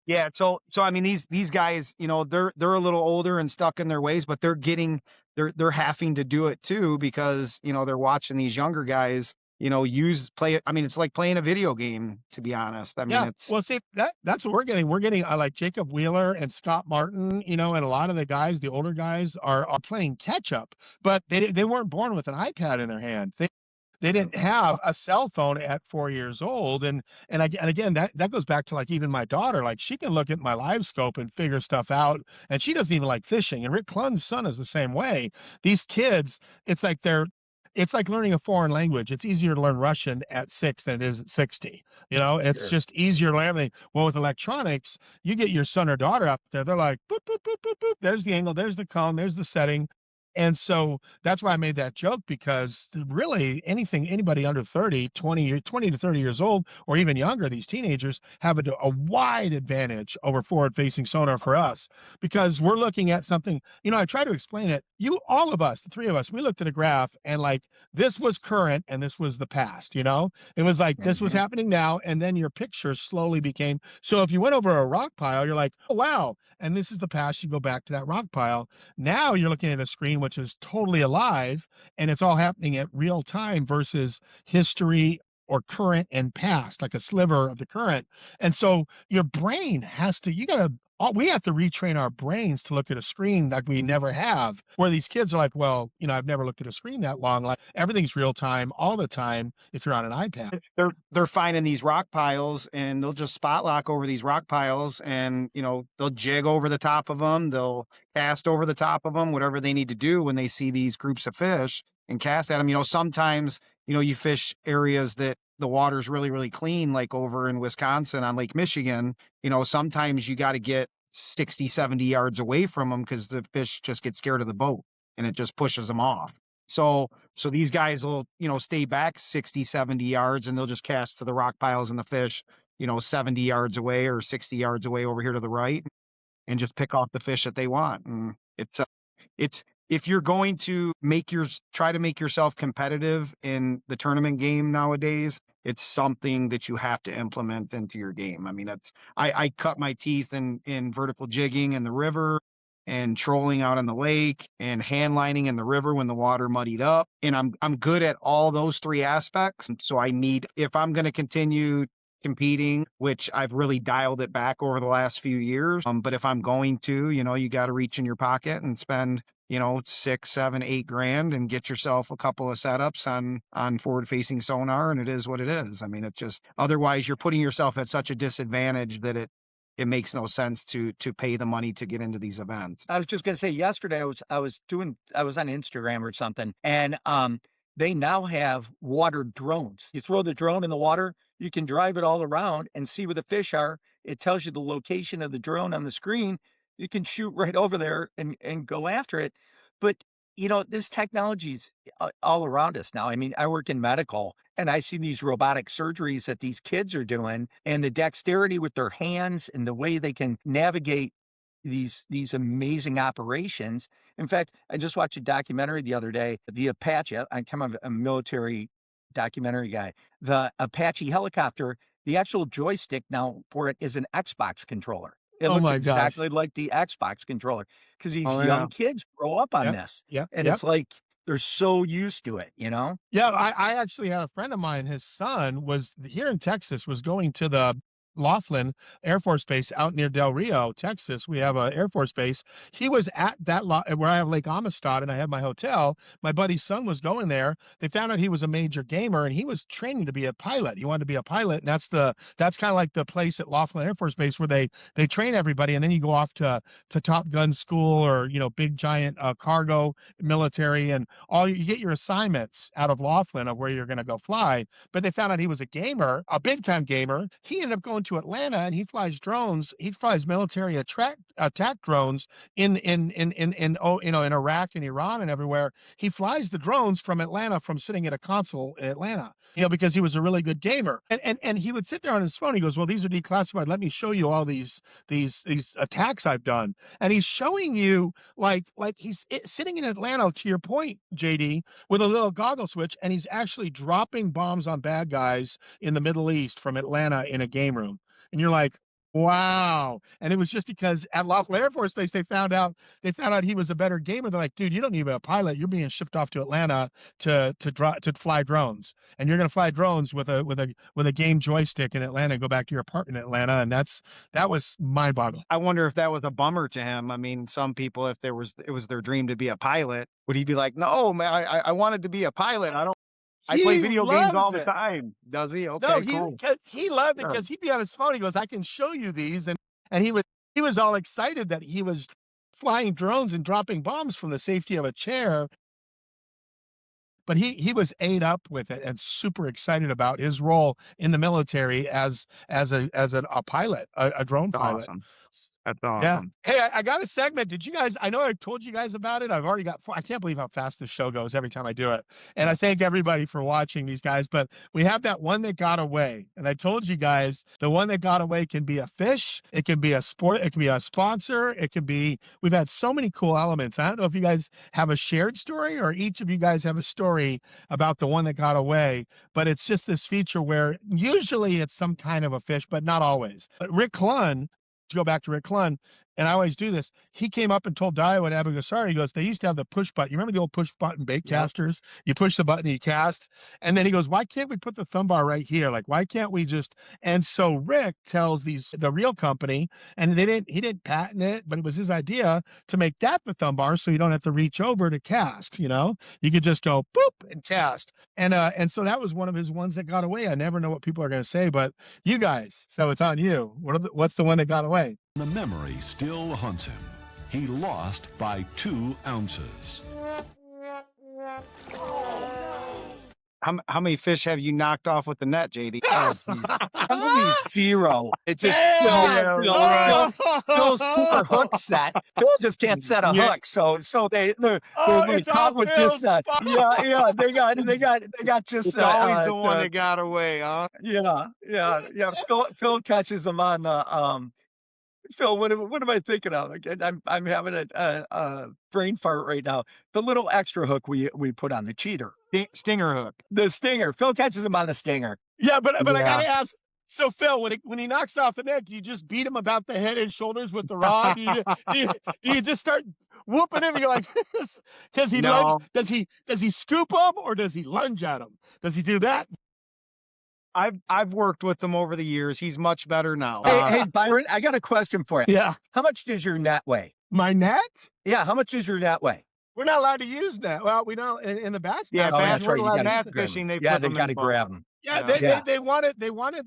Yeah. So I mean, these guys, they're a little older and stuck in their ways, but they're having to do it too, because, they're watching these younger guys, play it. I mean, it's like playing a video game, to be honest. I mean, Yeah. it's, Well, see, that's what we're getting. We're getting like Jacob Wheeler and Scott Martin, and a lot of the guys, the older guys, are playing catch up, but they weren't born with an iPad in their hand. They didn't have a cell phone at 4 years old, and again, that goes back to like even my daughter. Like, she can look at my live scope and figure stuff out, and she doesn't even like fishing. And Rick Clunn's son is the same way. These kids, it's like it's like learning a foreign language. It's easier to learn Russian at 6 than it is at 60. It's Sure. just easier to learn everything. Well, with electronics, you get your son or daughter up there, they're like, boop, boop, boop, boop, boop. There's the angle, there's the cone, there's the setting. And so that's why I made that joke, because really anybody under 30, 20 to 30 years old, or even younger, these teenagers have a wide advantage over forward facing sonar for us, because we're looking at something, I try to explain it. All of us, the three of us, we looked at a graph and like, this was current and this was the past, it was like, this was Mhm. happening now. And then your picture slowly became, so if you went over a rock pile, you're like, oh, wow. And this is the past, you go back to that rock pile. Now you're looking at a screen which is totally alive, and it's all happening at real time versus history or current and past, like a sliver of the current. And so your brain we have to retrain our brains to look at a screen like we never have, where these kids are like, well, I've never looked at a screen that long. Like, everything's real time all the time if you're on an iPad. they're finding these rock piles, and they'll just spot lock over these rock piles, and they'll jig over the top of them, they'll cast over the top of them, whatever they need to do when they see these groups of fish, and cast at them. Sometimes you fish areas that the water's really, really clean, like over in Wisconsin on Lake Michigan. Sometimes you got to get 60, 70 yards away from them, because the fish just get scared of the boat and it just pushes them off. So these guys will, stay back 60, 70 yards, and they'll just cast to the rock piles and the fish, 70 yards away or 60 yards away over here to the right, and just pick off the fish that they want. And it's if you're going to try to make yourself competitive in the tournament game nowadays, it's something that you have to implement into your game. I mean, I cut my teeth in vertical jigging in the river, and trolling out on the lake, and hand lining in the river when the water muddied up. And I'm good at all those three aspects. And so if I'm going to continue competing, which I've really dialed it back over the last few years. But if I'm going to, you got to reach in your pocket and spend, 6, 7, 8 grand and get yourself a couple of setups on forward facing sonar. And it is what it is. I mean, it's just, otherwise you're putting yourself at such a disadvantage that it makes no sense to pay the money to get into these events. I was just going to say, yesterday I was on Instagram or something, and they now have water drones. You throw the drone in the water, you can drive it all around and see where the fish are. It tells you the location of the drone on the screen. You can shoot right over there and go after it. But this technology's all around us now. I mean, I work in medical, and I see these robotic surgeries that these kids are doing, and the dexterity with their hands and the way they can navigate these amazing operations. In fact, I just watched a documentary the other day, the Apache. I'm kind of a military documentary guy. The Apache helicopter, the actual joystick now for it is an Xbox controller. It Oh looks my gosh. exactly like the Xbox controller, because these Oh, yeah. young kids grow up on Yep. this. Yep. And Yep. it's like they're so used to it, Yeah, I actually had a friend of mine, his son was here in Texas, was going to the Laughlin Air Force Base out near Del Rio, Texas. We have an Air Force base. He was at that where I have Lake Amistad and I have my hotel. My buddy's son was going there. They found out he was a major gamer, and he was training to be a pilot. He wanted to be a pilot, and that's kind of like the place at Laughlin Air Force Base where they train everybody, and then you go off to Top Gun school, or big giant cargo military, and you get your assignments out of Laughlin of where you're going to go fly. But they found out he was a gamer, a big time gamer. He ended up going going to Atlanta and he flies drones. He flies military attack drones in Iraq and Iran and everywhere. He flies the drones from Atlanta from sitting at a console in Atlanta, because he was a really good gamer. And he would sit there on his phone. He goes, well, these are declassified. Let me show you all these attacks I've done. And he's showing you like he's sitting in Atlanta, to your point, JD, with a little goggle switch, and he's actually dropping bombs on bad guys in the Middle East from Atlanta in a game room. And you're like, wow. And it was just because at Laughlin Air Force Base they found out he was a better gamer. They're like, dude, you don't need to be a pilot. You're being shipped off to Atlanta to fly drones, and you're going to fly drones with a game joystick in Atlanta and go back to your apartment in Atlanta. And that was mind-boggling. I wonder if that was a bummer to him. I mean, some people, if it was their dream to be a pilot, would he be like, no, man, I wanted to be a pilot. I play video games all the time. Does he? Okay, No, cool. he loved it Sure. because he'd be on his phone. He goes, I can show you these. And he was all excited that he was flying drones and dropping bombs from the safety of a chair. But he was ate up with it and super excited about his role in the military as a pilot, a drone pilot. Awesome. That's awesome. Yeah. Hey, I got a segment. Did you guys? I know I told you guys about it. I've already got. I can't believe how fast this show goes every time I do it. And I thank everybody for watching these guys. But we have that one that got away, and I told you guys the one that got away can be a fish. It can be a sport. It can be a sponsor. It can be. We've had so many cool elements. I don't know if you guys have a shared story or each of you guys have a story about the one that got away. But it's just this feature where usually it's some kind of a fish, but not always. But Rick Clunn. To go back to Rick Clunn, and I always do this. He came up and told Dio and Abigail, he goes, they used to have the push button. You remember the old push button bait casters? You push the button, you cast. And then he goes, why can't we put the thumb bar right here? Like, why can't we just? And so Rick tells the real company, and he didn't patent it, but it was his idea to make that the thumb bar so you don't have to reach over to cast, you could just go boop and cast. And so that was one of his ones that got away. I never know what people are going to say, but you guys, so it's on you. What's the one that got away? The memory still haunts him. He lost by 2 ounces. How many fish have you knocked off with the net, JD? Oh, geez. 0. It just Phil's poor hook set. Phil just can't set a hook, so they're caught with just that. Yeah. They got just. It's always the one that got away, huh? Yeah. Phil catches them on the Phil, what am I thinking of? I'm having a brain fart right now. The little extra hook we put on the cheater. Stinger hook. The stinger. Phil catches him on the stinger. Yeah, but I gotta ask. So Phil, when he knocks off the net, do you just beat him about the head and shoulders with the rod? Do you just start whooping him? You're like, because he does he scoop him or does he lunge at him? Does he do that? I've worked with him over the years. He's much better now. Hey, Byron, I got a question for you. Yeah. How much does your net weigh? My net? Yeah, how much does your net weigh? We're not allowed to use net. Well, we don't in the bass. Yeah, that's right. You bass fishing. They got to grab them. Yeah, they wanted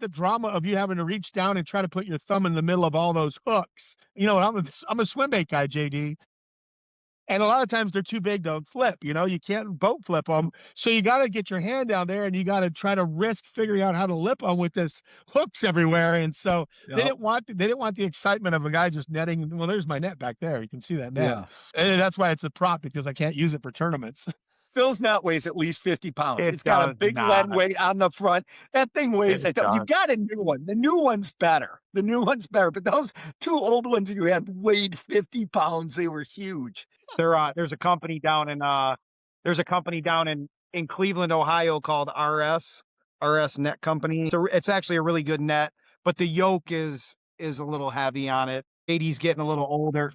the drama of you having to reach down and try to put your thumb in the middle of all those hooks. I'm a swim bait guy, JD. And a lot of times they're too big to flip. You can't boat flip them. So you got to get your hand down there and you got to try to risk figuring out how to lip them with this hooks everywhere. And so they didn't want the excitement of a guy just netting. Well, there's my net back there. You can see that net. Yeah. And that's why it's a prop, because I can't use it for tournaments. Phil's net weighs at least 50 pounds. It's got a big lead weight on the front. That thing weighs. You got a new one. The new one's better. But those 2 old ones you had weighed 50 pounds. They were huge. There's a company down in Cleveland, Ohio called RS Net Company. So it's actually a really good net, but the yoke is a little heavy on it. JD's getting a little older.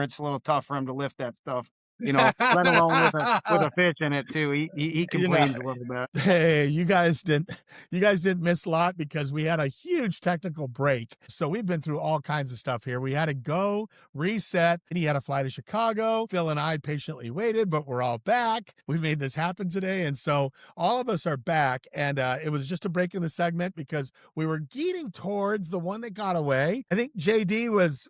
It's a little tough for him to lift that stuff. Let alone with a fish in it too. He complains a little bit. Hey, you guys didn't miss a lot because we had a huge technical break. So we've been through all kinds of stuff here. We had to go reset, and he had to fly to Chicago. Phil and I patiently waited, but we're all back. We made this happen today, and so all of us are back. And it was just a break in the segment because we were getting towards the one that got away. I think JD was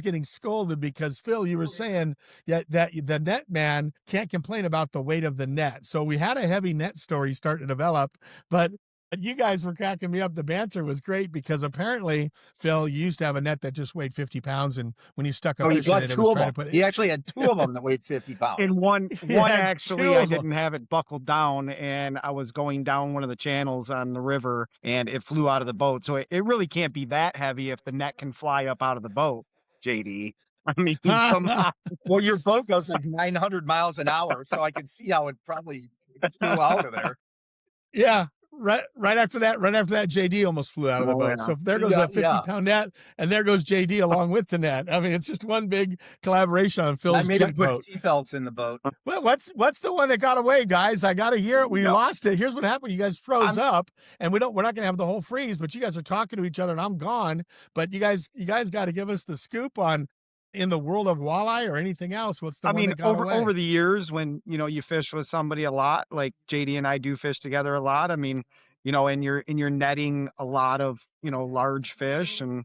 getting scolded because Phil, you were saying that the net man can't complain about the weight of the net. So we had a heavy net story start to develop, but You guys were cracking me up. The banter was great because apparently, Phil, you used to have a net that just weighed 50 pounds. And when you stuck a He fish in bought it, it two was of trying them. to put it. He actually had two of them that weighed 50 pounds. In one had actually, two I of 'em. didn't have it buckled down, and I was going down one of the channels on the river, and it flew out of the boat. So it really can't be that heavy if the net can fly up out of the boat, JD. I mean, come on. Well, your boat goes like 900 miles an hour, so I can see how it probably flew out of there. Yeah. Right after that, JD almost flew out of the Oh, boat. yeah. So if there goes that 50-pound net, and there goes JD along with the net. I mean, it's just one big collaboration on Phil's I made him jig put boat. seatbelts in the boat. Well, what's the one that got away, guys? I got to hear it. We lost it. Here's what happened. You guys froze up, and we're not going to have the whole freeze, but you guys are talking to each other, and I'm gone. But you guys got to give us the scoop on in the world of walleye or anything else. What's the one that got away? Over the years, when you fish with somebody a lot, like JD and I do fish together a lot. I mean, and you're netting a lot of large fish, and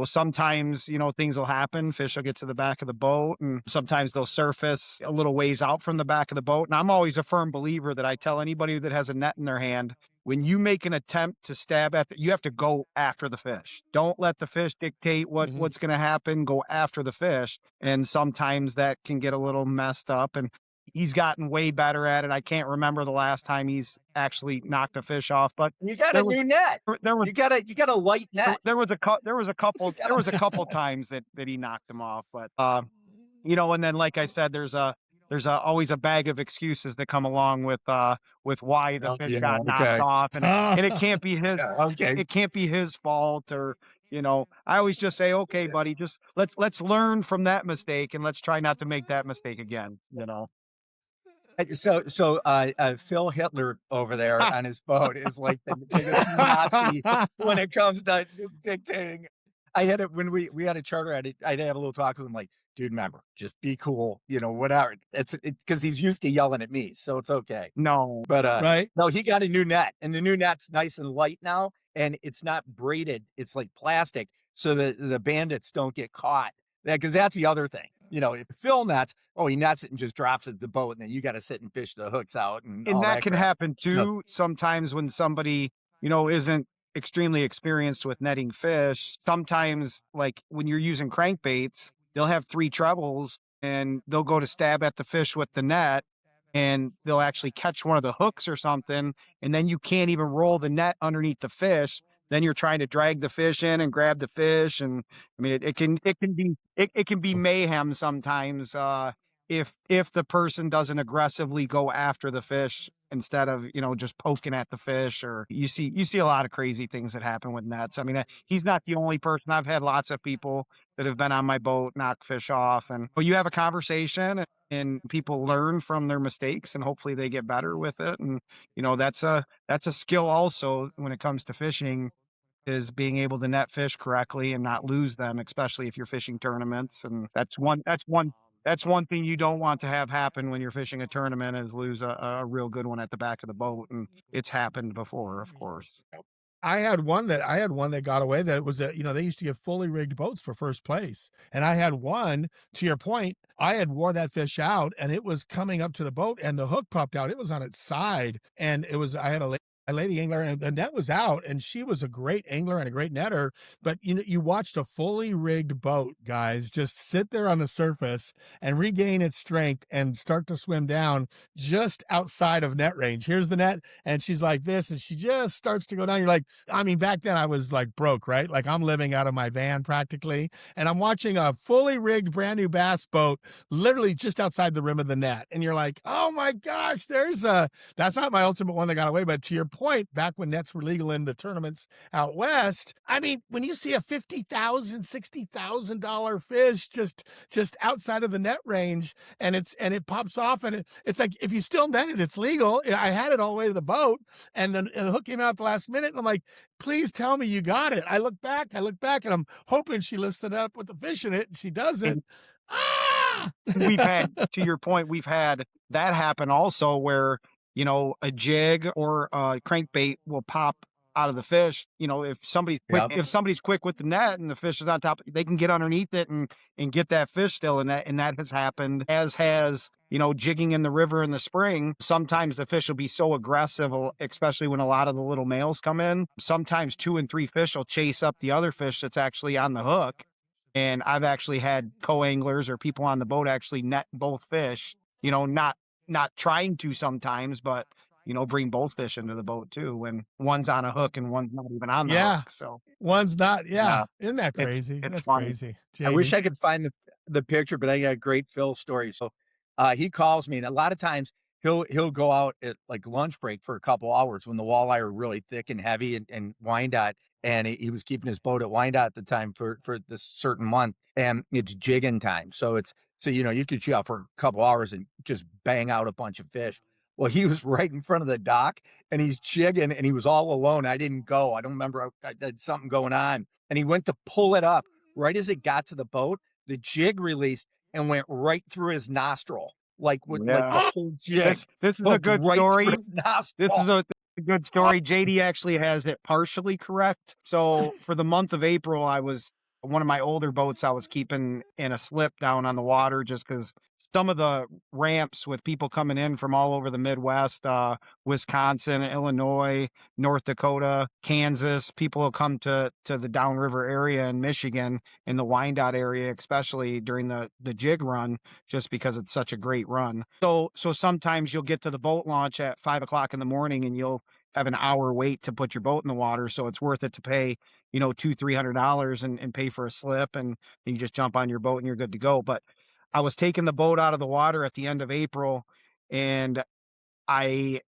sometimes things will happen. Fish will get to the back of the boat, and sometimes they'll surface a little ways out from the back of the boat. And I'm always a firm believer that I tell anybody that has a net in their hand, when you make an attempt to stab at you have to go after the fish. Don't let the fish dictate what's going to happen. Go after the fish. And sometimes that can get a little messed up, and he's gotten way better at it. I can't remember the last time he's actually knocked a fish off, but You got a new net. You got a light net. There was a couple times that he knocked him off, but and then like I said, there's always a bag of excuses that come along with why the fish got knocked off, and it can't be his. It can't be his fault, or I always just say, okay, buddy, just let's learn from that mistake, and let's try not to make that mistake again. So Phil Hitler over there on his boat is like the biggest Nazi when it comes to dictating. I had it when we had a charter. I'd have a little talk with him, like, dude, remember, just be cool, whatever. It's because he's used to yelling at me, so it's okay. No, but right? No, he got a new net, and the new net's nice and light now, and it's not braided. It's like plastic, so the bandits don't get caught. Because that's the other thing. If Phil nets, he nets it and just drops it at the boat, and then you got to sit and fish the hooks out, and all that can crap. happen too. Sometimes when somebody isn't extremely experienced with netting fish, sometimes like when you're using crankbaits, they'll have 3 trebles, and they'll go to stab at the fish with the net, and they'll actually catch one of the hooks or something, and then you can't even roll the net underneath the fish. Then you're trying to drag the fish in and grab the fish, and I mean it can be mayhem sometimes if the person doesn't aggressively go after the fish instead of just poking at the fish. Or you see a lot of crazy things that happen with nets. I mean, he's not the only person. I've had lots of people that have been on my boat knock fish off, and you have a conversation, and people learn from their mistakes, and hopefully they get better with it. And that's a skill also when it comes to fishing, is being able to net fish correctly and not lose them, especially if you're fishing tournaments. And that's one thing you don't want to have happen when you're fishing a tournament, is lose a real good one at the back of the boat. And it's happened before, of course. I had one that got away. That was they used to give fully rigged boats for first place, and I had one. To your point, I had wore that fish out, and it was coming up to the boat, and the hook popped out. It was on its side, and I had a lady angler, and the net was out, and she was a great angler and a great netter. But you watched a fully rigged boat, guys, just sit there on the surface and regain its strength and start to swim down just outside of net range. Here's the net, and she's like this, and she just starts to go down. You're like, I mean, back then I was like broke, right? Like I'm living out of my van practically, and I'm watching a fully rigged brand new bass boat literally just outside the rim of the net. And you're like, oh my gosh, that's not my ultimate one that got away. But to your point, back when nets were legal in the tournaments out west, I mean, when you see a $50,000, $60,000 fish just outside of the net range, and it pops off, and it's like, if you still net it, it's legal. I had it all the way to the boat, and then the hook came out at the last minute, and I'm like, please tell me you got it. I look back, and I'm hoping she lifts it up with the fish in it, and she doesn't. We've had, to your point, we've had that happen also, where a jig or a crankbait will pop out of the fish. If somebody's quick, Yep. if somebody's quick with the net and the fish is on top, they can get underneath it and get that fish still. And that has happened, as has, jigging in the river in the spring. Sometimes the fish will be so aggressive, especially when a lot of the little males come in. Sometimes 2 and 3 fish will chase up the other fish that's actually on the hook. And I've actually had co-anglers or people on the boat actually net both fish, not trying to sometimes, but bring both fish into the boat too when one's on a hook and one's not even on the hook. So one's not. Yeah. Isn't that It's- crazy? it's That's funny. crazy. I wish JD. I could find the picture, but I got a great Phil story. So he calls me, and a lot of times he'll go out at like lunch break for a couple hours when the walleye are really thick and heavy and Wyandotte. And he was keeping his boat at Wyandotte at the time for this certain month, and it's jigging time. So you could shoot out for a couple hours and just bang out a bunch of fish. Well, he was right in front of the dock and he's jigging and he was all alone. I didn't go. I don't remember. I had something going on, and he went to pull it up. Right as it got to the boat, the jig released and went right through his nostril, like the whole jig. This is a hooked good right story. through his nostril. This is a good story. JD actually has it partially correct. So for the month of April, one of my older boats I was keeping in a slip down on the water, just because some of the ramps with people coming in from all over the Midwest, Wisconsin, Illinois, North Dakota, Kansas, people will come to the downriver area in Michigan, in the Wyandotte area, especially during the jig run, just because it's such a great run. So sometimes you'll get to the boat launch at 5 o'clock in the morning and you'll have an hour wait to put your boat in the water. So it's worth it to pay, $200-300 and pay for a slip, and you just jump on your boat and you're good to go. But I was taking the boat out of the water at the end of April, and I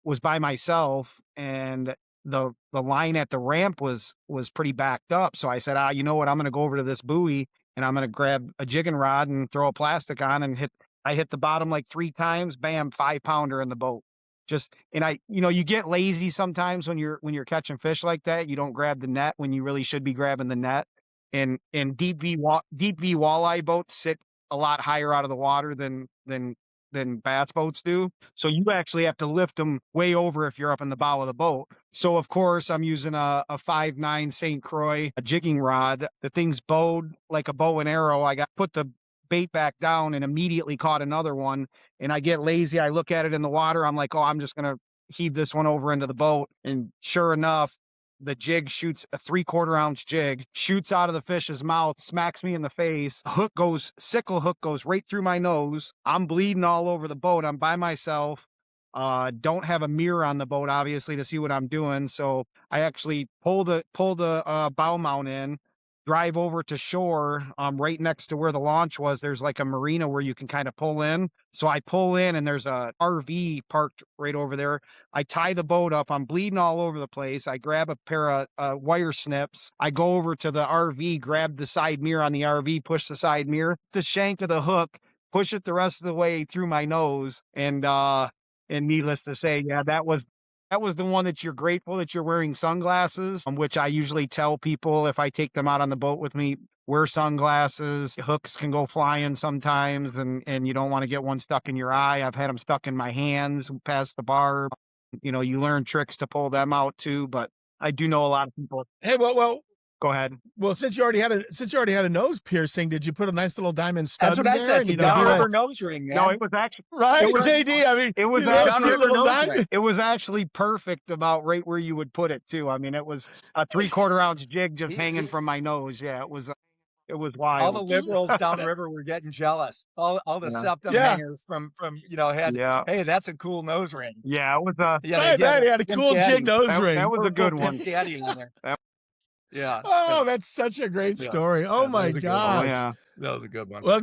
was by myself, and the line at the ramp was pretty backed up. So I said, you know what? I'm going to go over to this buoy and I'm going to grab a jigging rod and throw a plastic on and I hit the bottom like 3 times, bam, 5-pounder in the boat. You get lazy sometimes when you're catching fish like that. You don't grab the net when you really should be grabbing the net. And deep V walleye boats sit a lot higher out of the water than bass boats do. So you actually have to lift them way over if you're up in the bow of the boat. So of course I'm using a 5.9 St. Croix, a jigging rod. The thing's bowed like a bow and arrow. I put the bait back down and immediately caught another one. And I get lazy. I look at it in the water. I'm like, I'm just going to heave this one over into the boat. And sure enough, the jig shoots a 3/4 ounce jig, shoots out of the fish's mouth, smacks me in the face. Sickle hook goes right through my nose. I'm bleeding all over the boat. I'm by myself. Don't have a mirror on the boat, obviously, to see what I'm doing. So I actually pull the bow mount in, drive over to shore, right next to where the launch was. There's like a marina where you can kind of pull in. So I pull in and there's a RV parked right over there. I tie the boat up. I'm bleeding all over the place. I grab a pair of wire snips. I go over to the RV, grab the side mirror on the RV, push the side mirror, the shank of the hook, push it the rest of the way through my nose. And needless to say, yeah, that was the one that you're grateful that you're wearing sunglasses, which I usually tell people if I take them out on the boat with me, wear sunglasses. Hooks can go flying sometimes, and you don't want to get one stuck in your eye. I've had them stuck in my hands past the barb. You learn tricks to pull them out too, but I do know a lot of people. Hey, well, go ahead. Well, since you already had a nose piercing, did you put a nice little diamond stud? That's what I said. It's a downriver nose ring, man. No, it was actually right, JD. I mean, it was downriver nose ring. It was actually perfect, about right where you would put it too. I mean, it was a 3/4 ounce jig just hanging from my nose. Yeah, it was wild. All the liberals downriver were getting jealous. All the septum hangers from had. Yeah. Hey, that's a cool nose ring. Yeah, it was a. He had a cool jig nose ring. That was a good one. Caddy in there. Yeah. Oh, that's such a great story. Oh my gosh. Yeah. That was a good one. Well,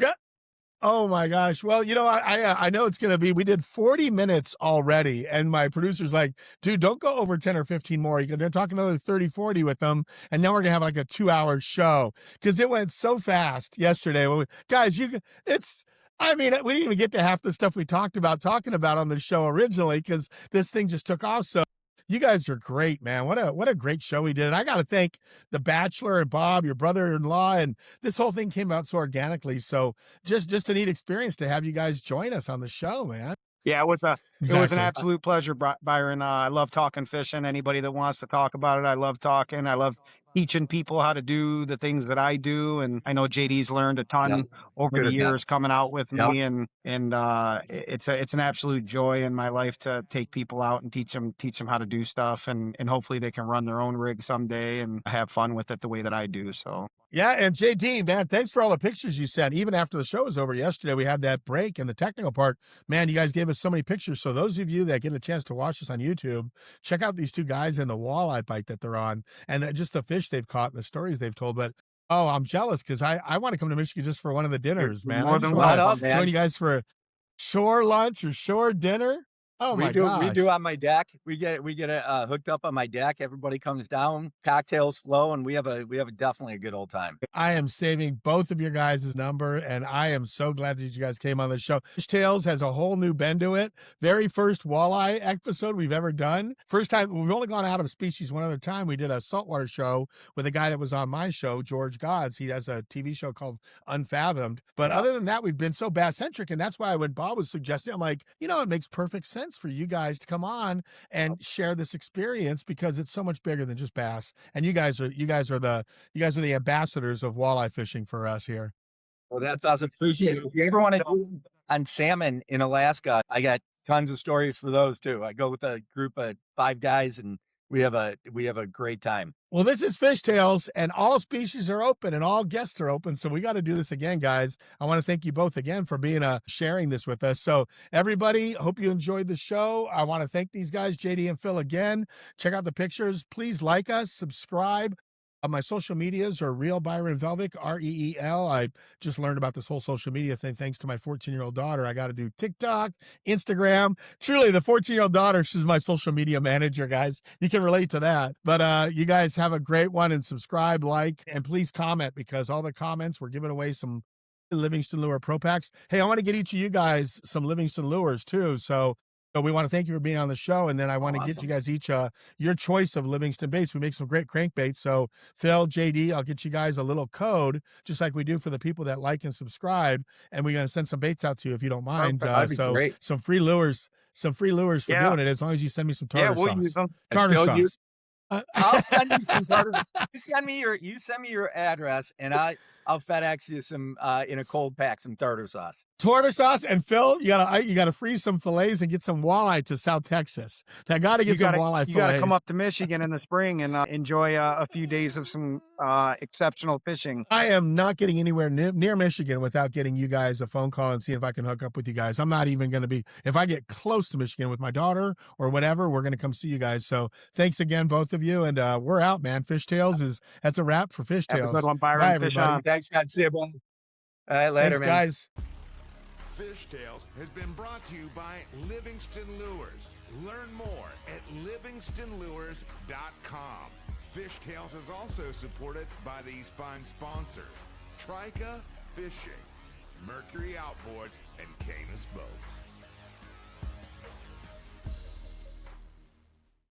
oh my gosh. Well, I know it's going to be, we did 40 minutes already. And my producer's like, dude, don't go over 10 or 15 more. They're talking another 30, 40 with them. And now we're going to have like a 2-hour show because it went so fast yesterday. Guys, we didn't even get to half the stuff we talking about on the show originally because this thing just took off. So you guys are great, man. What a great show we did. And I got to thank the Bachelor and Bob, your brother-in-law, and this whole thing came out so organically. So just a neat experience to have you guys join us on the show, man. Yeah, it was It was an absolute pleasure, Byron. I love talking fishing. Anybody that wants to talk about it, I love talking. I love teaching people how to do the things that I do. And I know JD's learned a ton over the years coming out with me. And it's an absolute joy in my life to take people out and teach them how to do stuff. And hopefully they can run their own rig someday and have fun with it the way that I do. So. Yeah, and JD, man, thanks for all the pictures you sent. Even after the show was over yesterday, we had that break and the technical part. Man, you guys gave us so many pictures. So those of you that get a chance to watch this on YouTube, check out these two guys in the walleye bite that they're on, and just the fish they've caught and the stories they've told. But oh, I'm jealous because I want to come to Michigan just for one of the dinners, man. More than welcome, man. Join you guys for a shore lunch or shore dinner. Oh my gosh. We do on my deck. We get it hooked up on my deck. Everybody comes down, cocktails flow, and we have definitely a good old time. I am saving both of your guys' number, and I am so glad that you guys came on the show. Fishtails has a whole new bend to it. Very first walleye episode we've ever done. First time, we've only gone out of species one other time. We did a saltwater show with a guy that was on my show, George Gods. He has a TV show called Unfathomed. But other than that, we've been so bass-centric, and that's why when Bob was suggesting, I'm like, it makes perfect sense for you guys to come on and share this experience because it's so much bigger than just bass. And you guys are the ambassadors of walleye fishing for us here. Well, that's awesome. Appreciate it. If you ever want to do on salmon in Alaska, I got tons of stories for those too. I go with a group of 5 guys and we have a great time. Well, this is Fishtails, and all species are open and all guests are open. So we got to do this again, guys. I want to thank you both again for being sharing this with us. So everybody, hope you enjoyed the show. I want to thank these guys, JD and Phil, again. Check out the pictures. Please like us, subscribe. My social medias are Real Byron Velvick, REEL. I just learned about this whole social media thing thanks to my 14-year-old daughter. I got to do TikTok, Instagram. Truly, the 14-year-old daughter, she's my social media manager, guys. You can relate to that. But you guys have a great one, and subscribe, like, and please comment, because all the comments, we're giving away some Livingston Lure Pro Packs. Hey, I want to get each of you guys some Livingston Lures too. So we want to thank you for being on the show, and then I want to get you guys each your choice of Livingston baits. We make some great crankbaits. So Phil, JD, I'll get you guys a little code, just like we do for the people that like and subscribe, and we're going to send some baits out to you if you don't mind. That'd be great. Some free lures for doing it, as long as you send me some tartar sauce. Use them. Tartar sauce. I'll send you some tartar. You send me your address, and I'll FedEx you some in a cold pack, some tartar sauce. Tartar sauce. And Phil, you gotta freeze some fillets and get some walleye to South Texas. I gotta get some walleye fillets. You gotta come up to Michigan in the spring and enjoy a few days of some exceptional fishing. I am not getting anywhere near Michigan without getting you guys a phone call and seeing if I can hook up with you guys. I'm not even going to be, if I get close to Michigan with my daughter or whatever, we're going to come see you guys. So thanks again, both of you. And we're out, man. Fishtails that's a wrap for Fishtails. Have a good one, Byron. Bye, everybody. Thanks, God. See you, boy. All right, later, thanks, man. guys. Fishtails has been brought to you by Livingston Lures. Learn more at livingstonlures.com. Fishtails is also supported by these fine sponsors: Trika Fishing, Mercury Outboards, and Canis Boats.